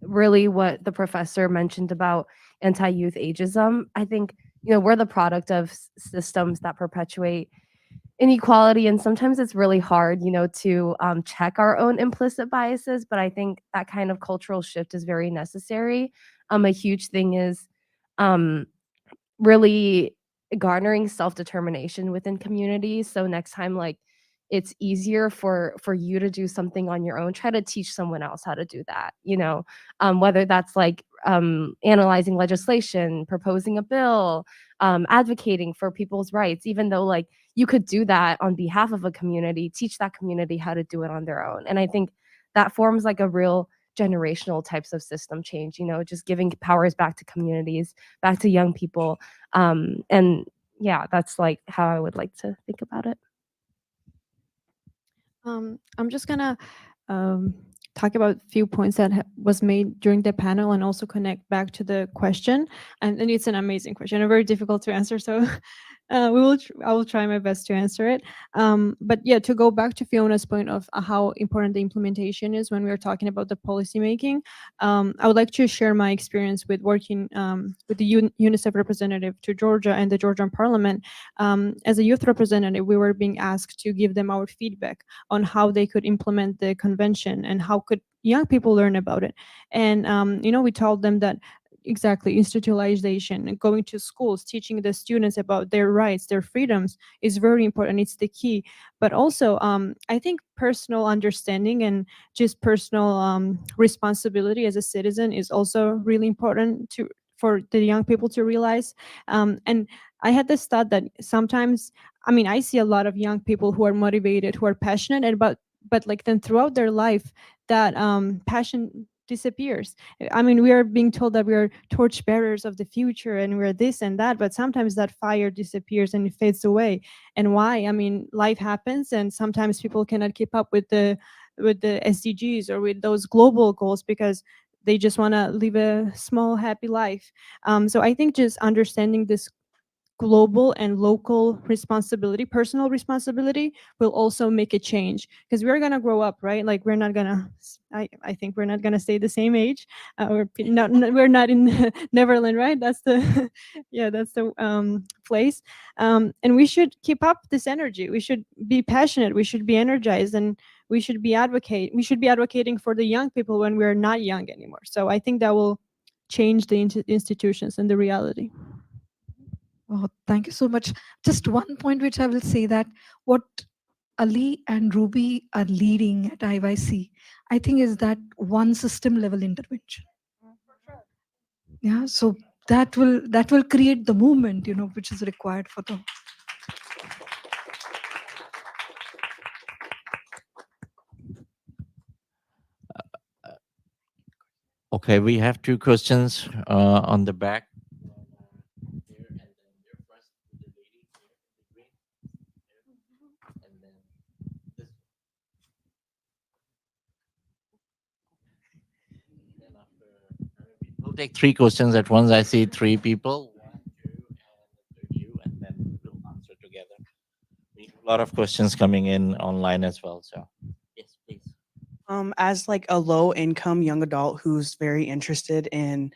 Really, what the professor mentioned about anti-youth ageism. I think we're the product of systems that perpetuate inequality, and sometimes it's really hard to check our own implicit biases, but I think that kind of cultural shift is very necessary. A huge thing is really garnering self-determination within communities. So next time, like, it's easier for you to do something on your own, try to teach someone else how to do that, whether that's like analyzing legislation, proposing a bill, advocating for people's rights. Even though, like, you could do that on behalf of a community, teach that community how to do it on their own. And I think that forms like a real generational types of system change, just giving powers back to communities, back to young people. And yeah, that's like how I would like to think about it. I'm just gonna talk about a few points that was made during the panel and also connect back to the question. And it's an amazing question and very difficult to answer. So I will try my best to answer it. But yeah, to go back to Fiona's point of how important the implementation is when we are talking about the policy making, I would like to share my experience with working with the UNICEF representative to Georgia and the Georgian Parliament. As a youth representative, we were being asked to give them our feedback on how they could implement the convention and how could young people learn about it. And we told them that exactly institutionalization and going to schools, teaching the students about their rights, their freedoms is very important. It's the key. But also, I think personal understanding and just personal responsibility as a citizen is also really important for the young people to realize. And I had this thought that sometimes, I mean, I see a lot of young people who are motivated, who are passionate about, but like then throughout their life, that passion disappears. I mean, we are being told that we are torchbearers of the future and we're this and that, but sometimes that fire disappears and it fades away. And why? I mean, life happens, and sometimes people cannot keep up with the SDGs or with those global goals because they just want to live a small happy life. So I think just understanding this global and local responsibility, personal responsibility, will also make a change because we're gonna grow up, right? Like we're not gonna. I think we're not gonna stay the same age. We're not in Neverland, right? That's the yeah, that's the place. And we should keep up this energy. We should be passionate. We should be energized, and we should be advocating for the young people when we're not young anymore. So I think that will change the institutions and the reality. Oh, thank you so much. Just one point which I will say that what Ali and Ruby are leading at IYC, I think is that one system level intervention. Yeah, so that will create the movement, which is required for the. Okay, we have two questions on the back. We'll take three questions at once. I see three people. One, two, and you, and then we'll answer together. We have a lot of questions coming in online as well. So, yes, please. As like a low income young adult who's very interested in,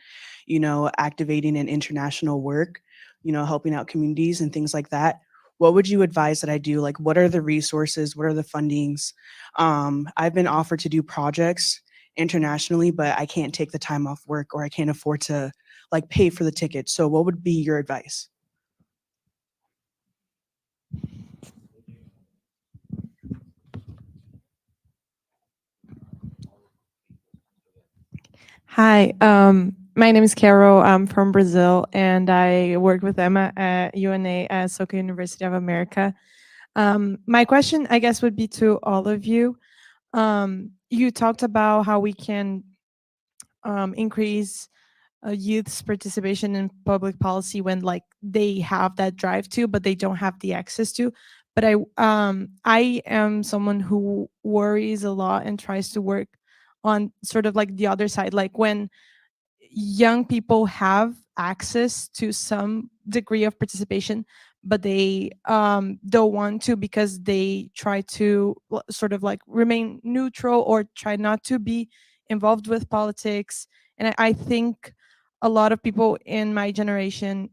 activating in international work, helping out communities and things like that, what would you advise that I do? Like, what are the resources? What are the fundings? I've been offered to do projects internationally, but I can't take the time off work or I can't afford to like pay for the ticket. So what would be your advice? Hi, my name is Carol. I'm from Brazil, and I work with Emma at UNA at Soka University of America. My question, I guess, would be to all of you. You talked about how we can increase youth's participation in public policy when, like, they have that drive to, but they don't have the access to. But I am someone who worries a lot and tries to work on sort of like the other side, like when young people have access to some degree of participation, but they don't want to because they try to sort of like remain neutral or try not to be involved with politics. And I think a lot of people in my generation,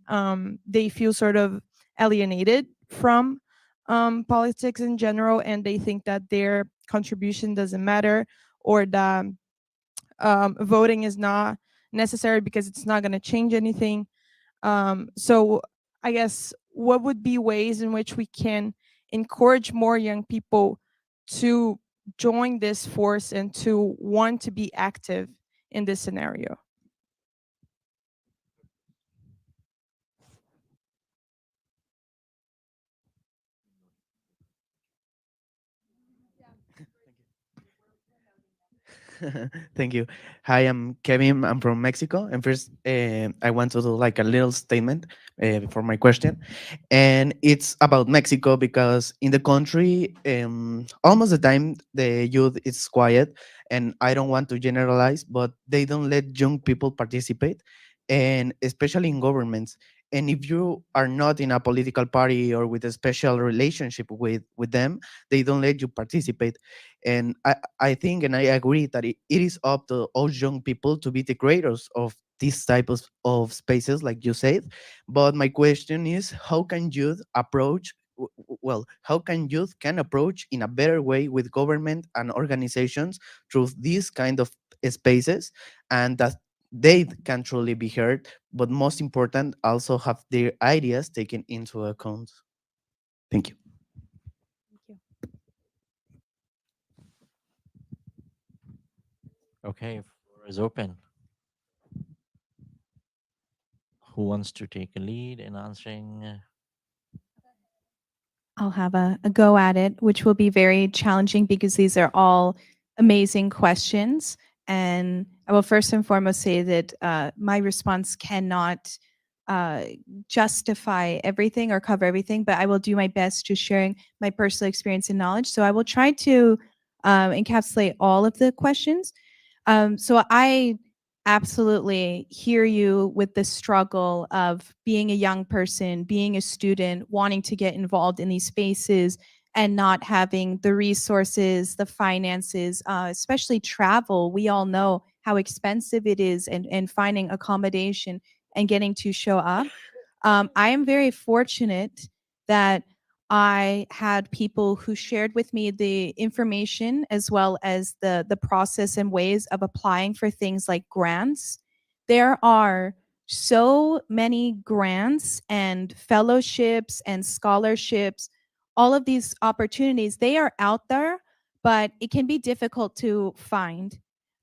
they feel sort of alienated from politics in general, and they think that their contribution doesn't matter, or that voting is not necessary because it's not going to change anything. So I guess what would be ways in which we can encourage more young people to join this force and to want to be active in this scenario? Thank you. Hi, I'm Kevin. I'm from Mexico. And first, I want to do like a little statement for my question. And it's about Mexico because in the country, almost the time the youth is quiet. And I don't want to generalize, but they don't let young people participate, and especially in governments. And if you are not in a political party or with a special relationship with them, they don't let you participate. And I think and I agree that it is up to all young people to be the creators of these types of spaces, like you said. But my question is, how can youth approach? Well, how can youth can approach in a better way with government and organizations through these kind of spaces, and that they can truly be heard, but most important, also have their ideas taken into account. Thank you. Okay, floor is open. Who wants to take a lead in answering? I'll have a go at it, which will be very challenging because these are all amazing questions. And I will first and foremost say that my response cannot justify everything or cover everything, but I will do my best to sharing my personal experience and knowledge. So I will try to encapsulate all of the questions. So I absolutely hear you with the struggle of being a young person, being a student, wanting to get involved in these spaces and not having the resources, the finances, especially travel. We all know how expensive it is, and finding accommodation and getting to show up. I am very fortunate that I had people who shared with me the information as well as the process and ways of applying for things like grants. There are so many grants and fellowships and scholarships, all of these opportunities, they are out there, but it can be difficult to find.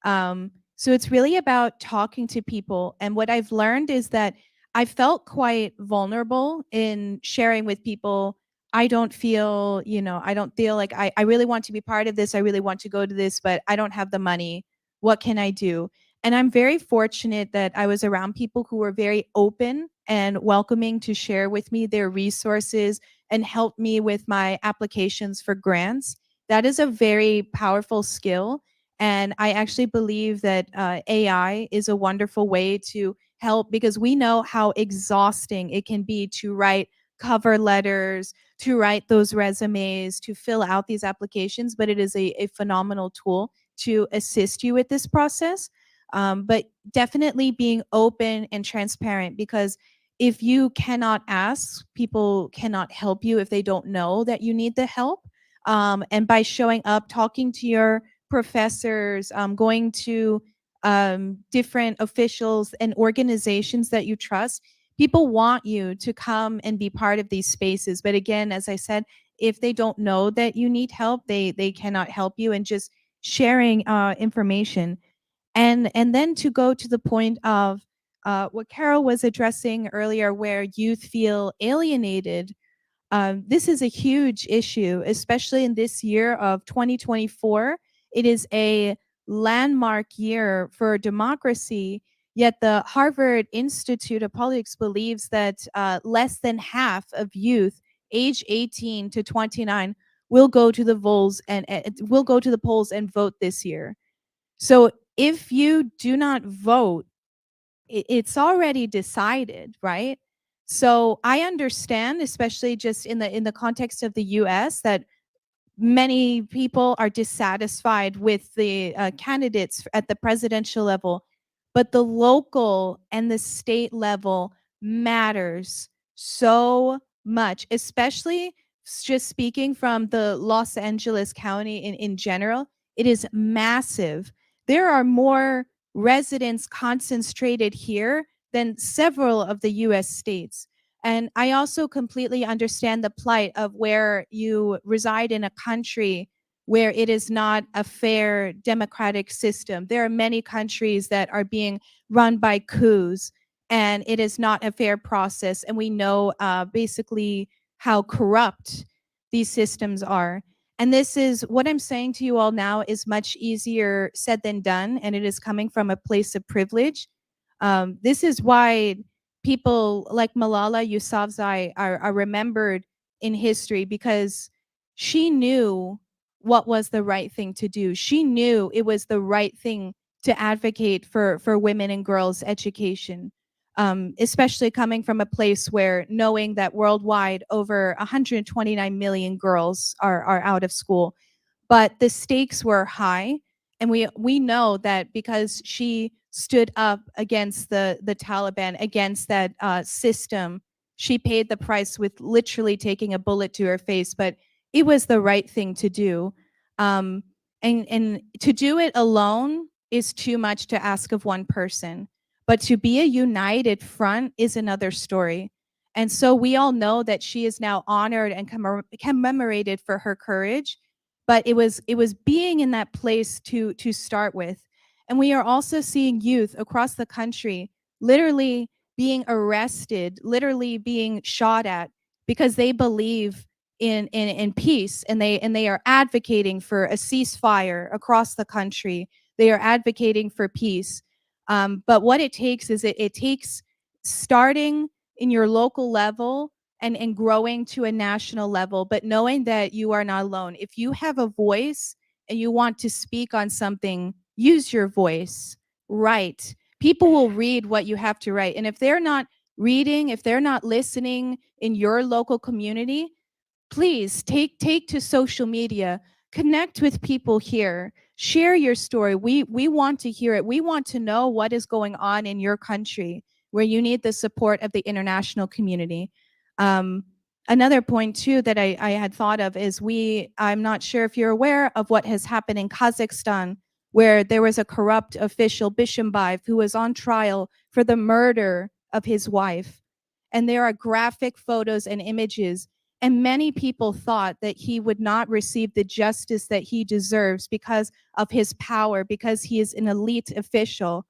So it's really about talking to people. And what I've learned is that I felt quite vulnerable in sharing with people. I don't feel, I don't feel like I really want to be part of this. I really want to go to this, but I don't have the money. What can I do? And I'm very fortunate that I was around people who were very open and welcoming to share with me their resources and help me with my applications for grants. That is a very powerful skill. And I actually believe that AI is a wonderful way to help, because we know how exhausting it can be to write cover letters, to write those resumes, to fill out these applications, but it is a phenomenal tool to assist you with this process. But definitely being open and transparent, because if you cannot ask, people cannot help you if they don't know that you need the help. And by showing up, talking to your professors, going to different officials and organizations that you trust, people want you to come and be part of these spaces. But again, as I said, if they don't know that you need help, they cannot help you. And just sharing information. And then to go to the point of what Carol was addressing earlier, where youth feel alienated. This is a huge issue, especially in this year of 2024. It is a landmark year for democracy, yet the Harvard Institute of Politics believes that less than half of youth age 18 to 29 will go to the polls and vote this year. So if you do not vote, it's already decided, right? So I understand, especially just in the context of the US, that many people are dissatisfied with the candidates at the presidential level, but the local and the state level matters so much, especially just speaking from the Los Angeles County in general. It is massive. There are more residents concentrated here than several of the US states. And I also completely understand the plight of where you reside in a country where it is not a fair democratic system. There are many countries that are being run by coups, and it is not a fair process. And we know basically how corrupt these systems are. And this is what I'm saying to you all now is much easier said than done, and it is coming from a place of privilege. This is why people like Malala Yousafzai are remembered in history, because she knew what was the right thing to do. She knew it was the right thing to advocate for women and girls' education, especially coming from a place where knowing that worldwide over 129 million girls are out of school. But the stakes were high, and we know that because she stood up against the Taliban, against that system, she paid the price with literally taking a bullet to her face. But it was the right thing to do. Um, and to do it alone is too much to ask of one person. But to be a united front is another story. And so we all know that she is now honored and commemorated for her courage. But it was being in that place to start with. And we are also seeing youth across the country literally being arrested, literally being shot at because they believe in peace, and they are advocating for a ceasefire across the country. They are advocating for peace. But what it takes is it takes starting in your local level and growing to a national level, but knowing that you are not alone. If you have a voice and you want to speak on something, use your voice. Write. People will read what you have to write. And if they're not reading, if they're not listening in your local community, please take to social media, connect with people here, share your story. We want to hear it. We want to know what is going on in your country where you need the support of the international community. Another point too that I had thought of is I'm not sure if you're aware of what has happened in Kazakhstan, where there was a corrupt official, Bishimbayev, who was on trial for the murder of his wife. And there are graphic photos and images, and many people thought that he would not receive the justice that he deserves because of his power, because he is an elite official.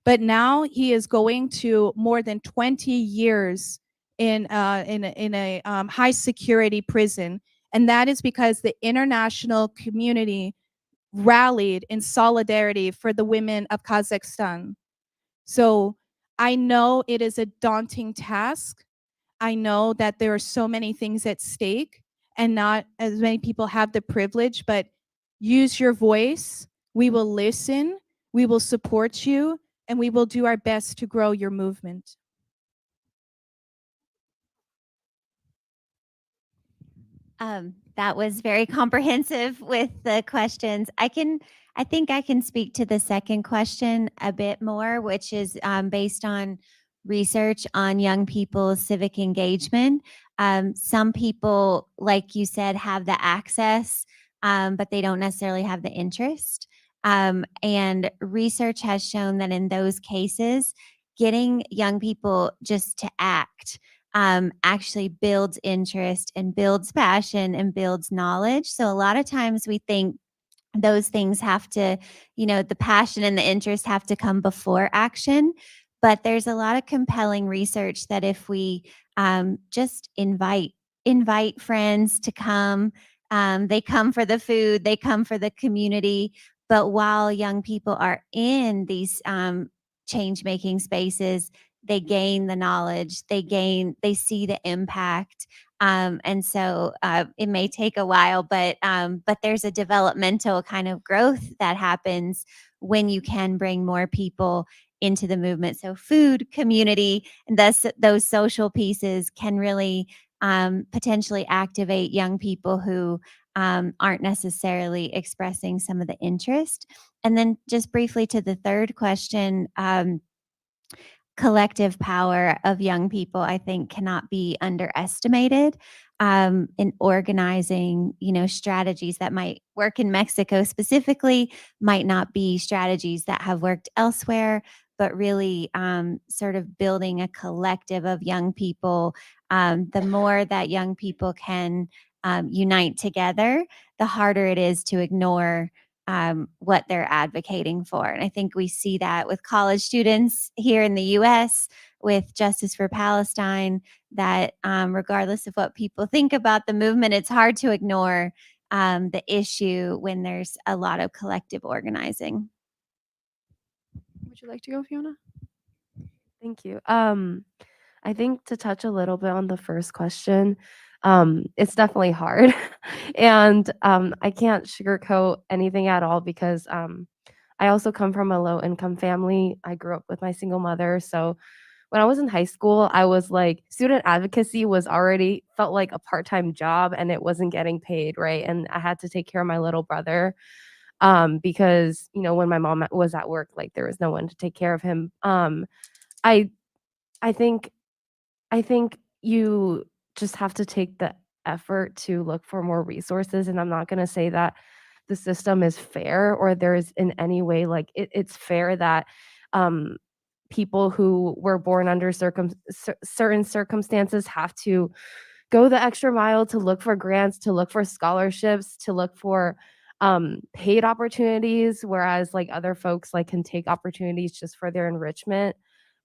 But now he is going to more than 20 years in a high security prison. And that is because the international community rallied in solidarity for the women of Kazakhstan. So I know it is a daunting task. I know that there are so many things at stake and not as many people have the privilege, but use your voice. We will listen, we will support you, and we will do our best to grow your movement. That was very comprehensive with the questions. I think I can speak to the second question a bit more, which is based on research on young people's civic engagement. Some people, like you said, have the access, but they don't necessarily have the interest. And research has shown that in those cases, getting young people just to act actually builds interest and builds passion and builds knowledge. So a lot of times we think those things have to, the passion and the interest have to come before action. But there's a lot of compelling research that if we just invite friends to come, they come for the food, they come for the community. But while young people are in these change making spaces, they gain the knowledge, they see the impact. And so it may take a while, but there's a developmental kind of growth that happens when you can bring more people into the movement. So food, community, and thus those social pieces can really potentially activate young people who aren't necessarily expressing some of the interest. And then just briefly to the third question, collective power of young people, I think, cannot be underestimated in organizing, strategies that might work in Mexico specifically, might not be strategies that have worked elsewhere, but really sort of building a collective of young people. The more that young people can unite together, the harder it is to ignore what they're advocating for. And I think we see that with college students here in the US with Justice for Palestine, that regardless of what people think about the movement, it's hard to ignore the issue when there's a lot of collective organizing. Would you like to go, Fiona? Thank you. I think to touch a little bit on the first question, it's definitely hard. And I can't sugarcoat anything at all because I also come from a low income family. I grew up with my single mother. So when I was in high school, I was like, student advocacy was already felt like a part time job and it wasn't getting paid, right? And I had to take care of my little brother because, you know, when my mom was at work, like there was no one to take care of him. I I think I think you just have to take the effort to look for more resources, and I'm not gonna say that the system is fair or there's in any way like it's fair that um, people who were born under certain circumstances have to go the extra mile to look for grants, to look for scholarships, to look for paid opportunities, whereas like other folks like can take opportunities just for their enrichment.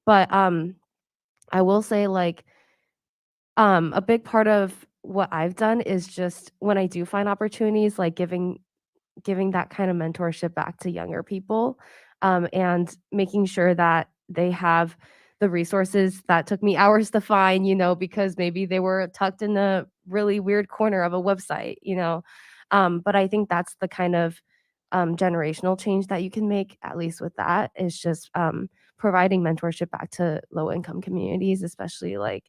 But I will say like a big part of what I've done is just when I do find opportunities, like giving that kind of mentorship back to younger people, and making sure that they have the resources that took me hours to find, you know, because maybe they were tucked in a really weird corner of a website, you know. But I think that's the kind of generational change that you can make, at least with that, is just providing mentorship back to low income communities, especially like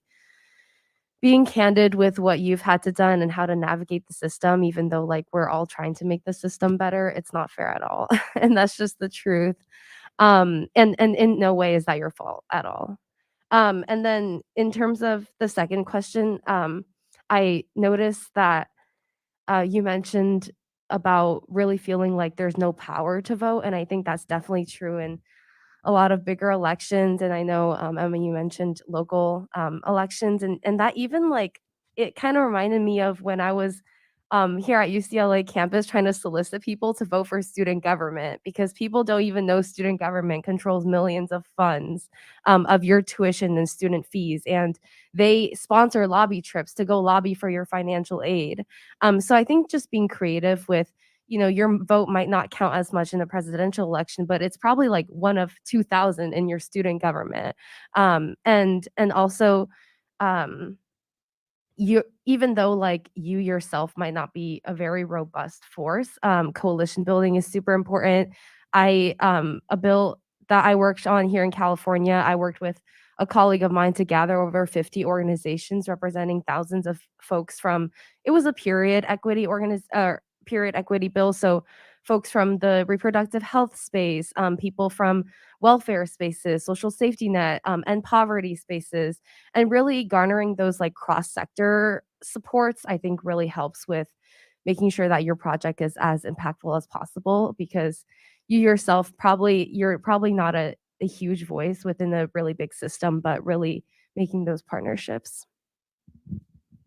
being candid with what you've had to done and how to navigate the system, even though like we're all trying to make the system better, it's not fair at all. And that's just the truth. And in no way is that your fault at all. And then in terms of the second question, I noticed that you mentioned about really feeling like there's no power to vote. And I think that's definitely true in a lot of bigger elections. And I know, Emma, you mentioned local elections, and that even like it kind of reminded me of when I was here at UCLA campus trying to solicit people to vote for student government because people don't even know student government controls millions of funds of your tuition and student fees, and they sponsor lobby trips to go lobby for your financial aid. So I think just being creative with, you know, your vote might not count as much in a presidential election, but it's probably like one of 2,000 in your student government. And also, um, you even though like you yourself might not be a very robust force, coalition building is super important. A bill that I worked on here in California, I worked with a colleague of mine to gather over 50 organizations representing thousands of folks from it was a period equity bill. So folks from the reproductive health space, people from welfare spaces, social safety net, and poverty spaces, and really garnering those like cross sector supports, I think really helps with making sure that your project is as impactful as possible because you yourself you're probably not a huge voice within a really big system, but really making those partnerships.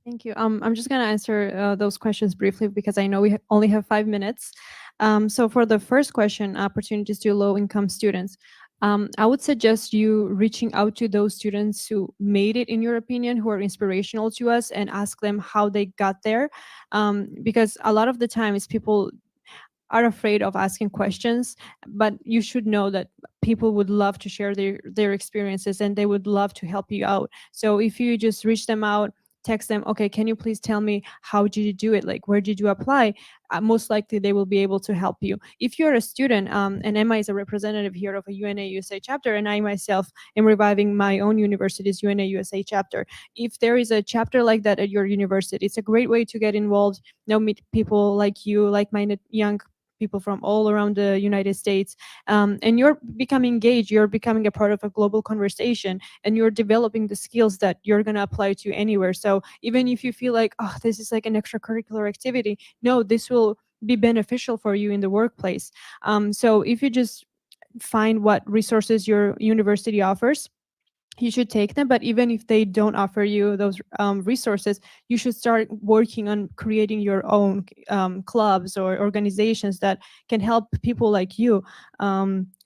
Thank you. I'm just going to answer those questions briefly because I know we only have 5 minutes. So for the first question, opportunities to low-income students, I would suggest you reaching out to those students who made it, in your opinion, who are inspirational to us, and ask them how they got there. Because a lot of the times people are afraid of asking questions, but you should know that people would love to share their experiences and they would love to help you out. So if you just reach them out, text them, okay, can you please tell me how did you do it? Like, where did you apply? Most likely they will be able to help you. If you're a student, and Emma is a representative here of a UNA USA chapter, and I myself am reviving my own university's UNA USA chapter. If there is a chapter like that at your university, it's a great way to get involved, meet people like you, like-minded young people from all around the United States, and you're becoming engaged, you're becoming a part of a global conversation, and you're developing the skills that you're going to apply to anywhere. So even if you feel like, oh, this is like an extracurricular activity, no, this will be beneficial for you in the workplace. So if you just find what resources your university offers, you should take them. But even if they don't offer you those resources, you should start working on creating your own clubs or organizations that can help people like you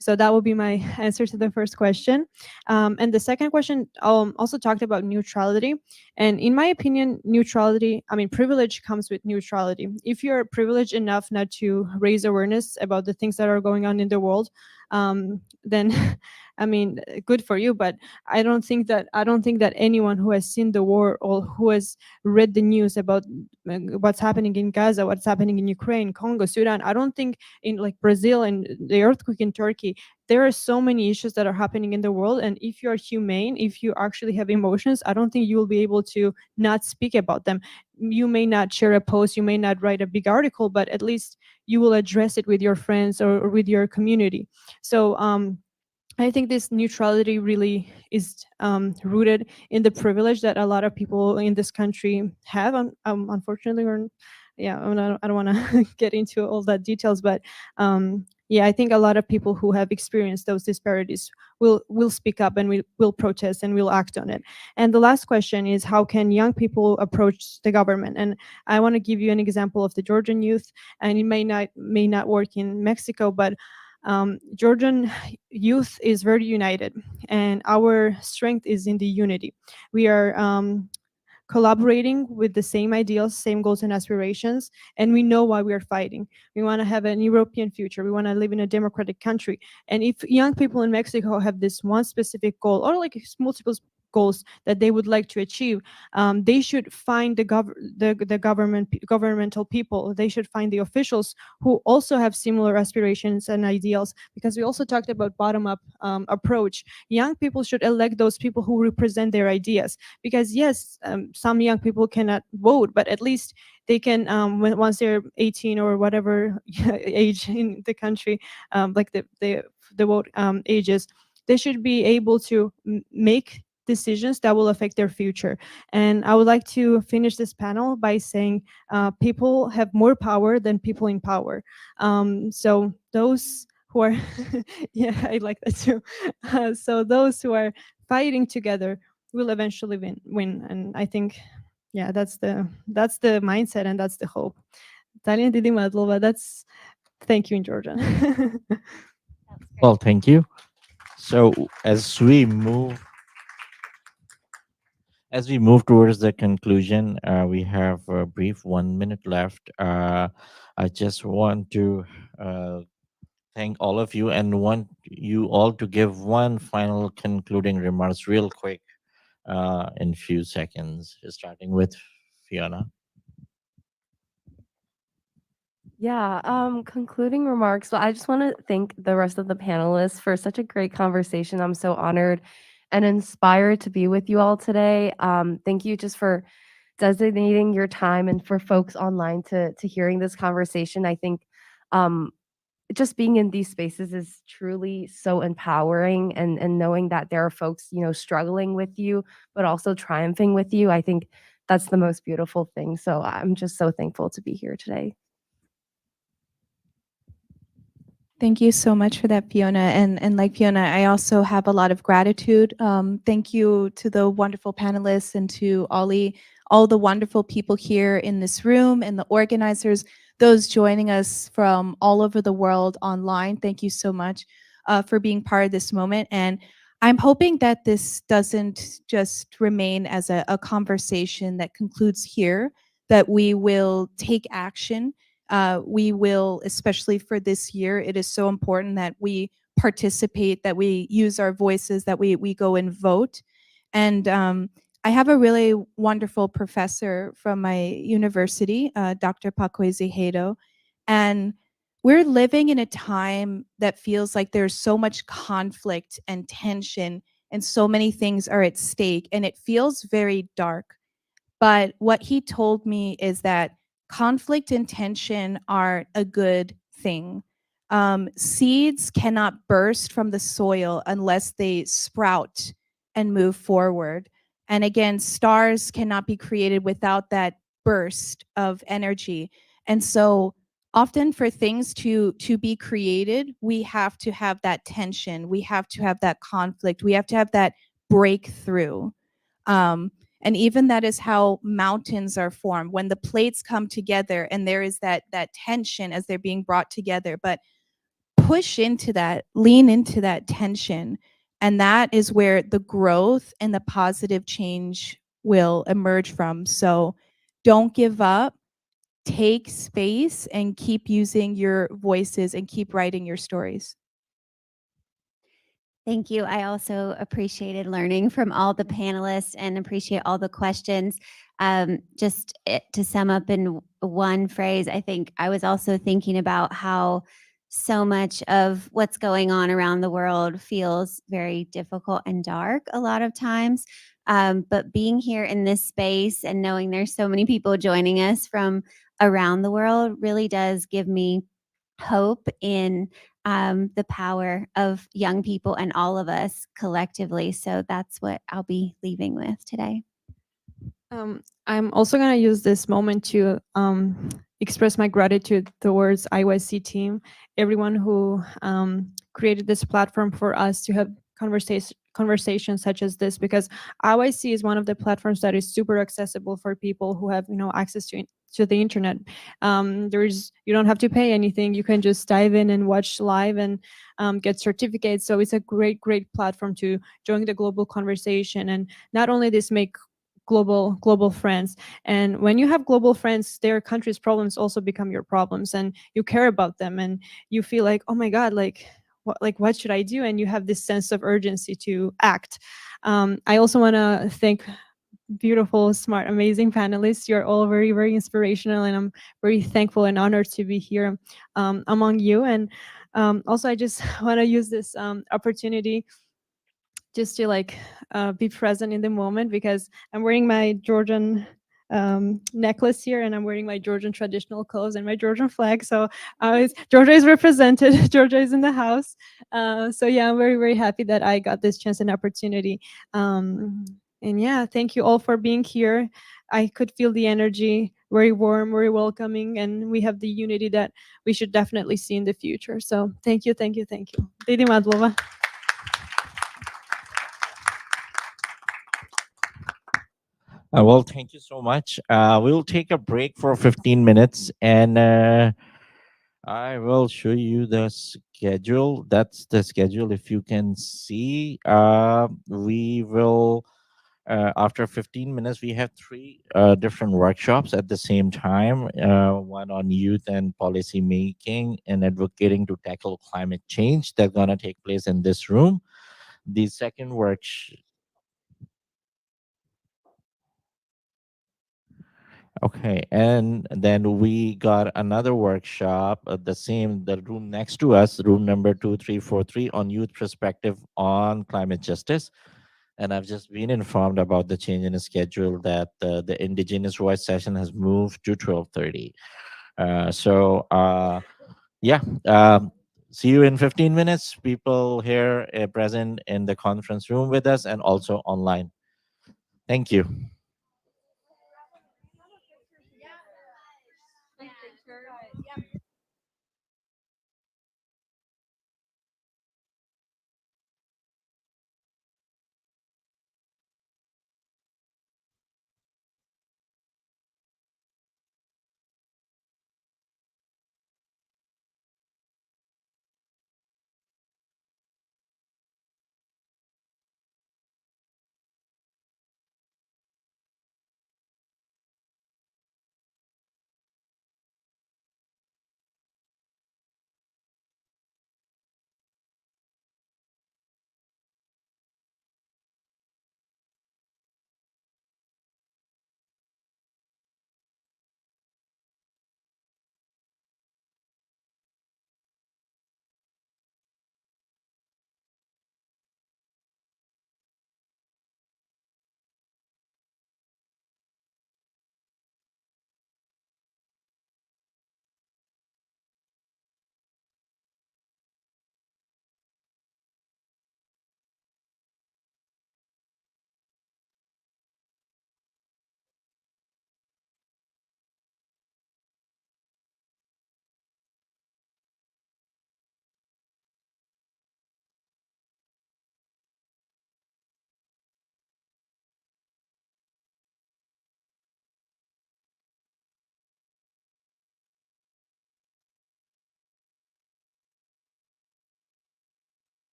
So that would be my answer to the first question. And the second question also talked about neutrality. And in my opinion, neutrality, I mean, privilege comes with neutrality. If you're privileged enough not to raise awareness about the things that are going on in the world, then I mean, good for you. But I don't think that anyone who has seen the war or who has read the news about what's happening in Gaza, what's happening in Ukraine, Congo, Sudan, I don't think in like Brazil and the earthquake in Turkey, there are so many issues that are happening in the world. And if you're humane, if you actually have emotions, I don't think you will be able to not speak about them. You may not share a post, you may not write a big article, but at least you will address it with your friends or with your community. So I think this neutrality really is rooted in the privilege that a lot of people in this country have. Unfortunately, or yeah, I don't want to get into all that details, but yeah, I think a lot of people who have experienced those disparities will speak up and will protest and will act on it. And the last question is, how can young people approach the government? And I want to give you an example of the Georgian youth, and it may not work in Mexico, but Georgian youth is very united, and our strength is in the unity. We are collaborating with the same ideals, same goals and aspirations, and we know why we are fighting. We want to have an European future. We want to live in a democratic country. And if young people in Mexico have this one specific goal, or like multiple goals that they would like to achieve, they should find the governmental people. They should find the officials who also have similar aspirations and ideals, because we also talked about bottom-up approach. Young people should elect those people who represent their ideas, because yes, some young people cannot vote, but at least they can, once they're 18 or whatever age in the country, like the vote ages, they should be able to make decisions that will affect their future. And I would like to finish this panel by saying people have more power than people in power. So those who are, yeah, I like that too. So those who are fighting together will eventually win. And I think, yeah, that's the mindset and that's the hope. Talian Didi Madlova, that's, thank you in Georgian. Well, thank you. So as we move towards the conclusion, we have a brief 1 minute left. I just want to thank all of you and want you all to give one final concluding remarks real quick in few seconds, starting with Fiona. Yeah, concluding remarks. Well, I just want to thank the rest of the panelists for such a great conversation. I'm so honored and inspired to be with you all today. Thank you just for designating your time and for folks online to hearing this conversation. I think um, just being in these spaces is truly so empowering, and knowing that there are folks, struggling with you, but also triumphing with you. I think that's the most beautiful thing. So I'm just so thankful to be here today. Thank you so much for that, Fiona. And like Fiona, I also have a lot of gratitude. Thank you to the wonderful panelists and to Ollie, all the wonderful people here in this room and the organizers, those joining us from all over the world online. Thank you so much for being part of this moment. And I'm hoping that this doesn't just remain as a conversation that concludes here, that we will take action. We will, especially for this year, it is so important that we participate, that we use our voices, that we go and vote. And I have a really wonderful professor from my university, Dr. Pakwezi Hado, and we're living in a time that feels like there's so much conflict and tension, and so many things are at stake, and it feels very dark. But what he told me is that conflict and tension are a good thing. Seeds cannot burst from the soil unless they sprout and move forward. And again, stars cannot be created without that burst of energy. And so often for things to be created, we have to have that tension. We have to have that conflict. We have to have that breakthrough. And even that is how mountains are formed, when the plates come together and there is that tension as they're being brought together. But push into that, lean into that tension. And that is where the growth and the positive change will emerge from. So don't give up, take space, and keep using your voices and keep writing your stories. Thank you. I also appreciated learning from all the panelists and appreciate all the questions. To sum up in one phrase, I think I was also thinking about how so much of what's going on around the world feels very difficult and dark a lot of times. But being here in this space and knowing there's so many people joining us from around the world really does give me hope in the power of young people and all of us collectively. So that's what I'll be leaving with today. I'm also going to use this moment to express my gratitude towards IYC team, everyone who created this platform for us to have conversations such as this, because IYC is one of the platforms that is super accessible for people who have access to the internet. You don't have to pay anything. You can just dive in and watch live and get certificates. So it's a great platform to join the global conversation, and not only this make global friends. And when you have global friends, their country's problems also become your problems, and you care about them, and you feel like, oh my God, what should I do? And you have this sense of urgency to act. I also want to thank beautiful, smart, amazing panelists. You're all very inspirational, and I'm very thankful and honored to be here among you. And also, I just want to use this opportunity just to be present in the moment, because I'm wearing my Georgian necklace here, and I'm wearing my Georgian traditional clothes and my Georgian flag. So Georgia is represented. Georgia is in the house. So yeah, I'm very happy that I got this chance and opportunity. And yeah, thank you all for being here. I could feel the energy, very warm, very welcoming, and we have the unity that we should definitely see in the future. So thank you. Didi Madlova. Well, thank you so much. We'll take a break for 15 minutes, and I will show you the schedule. That's the schedule. If you can see, we will, after 15 minutes, we have three different workshops at the same time. One on youth and policy making and advocating to tackle climate change. That's going to take place in this room. The second workshop. Okay, and then we got another workshop, the room next to us, room number 2343, on youth perspective on climate justice. And I've just been informed about the change in the schedule that the indigenous voice session has moved to 12:30. Yeah, see you in 15 minutes. People here present in the conference room with us and also online. Thank you.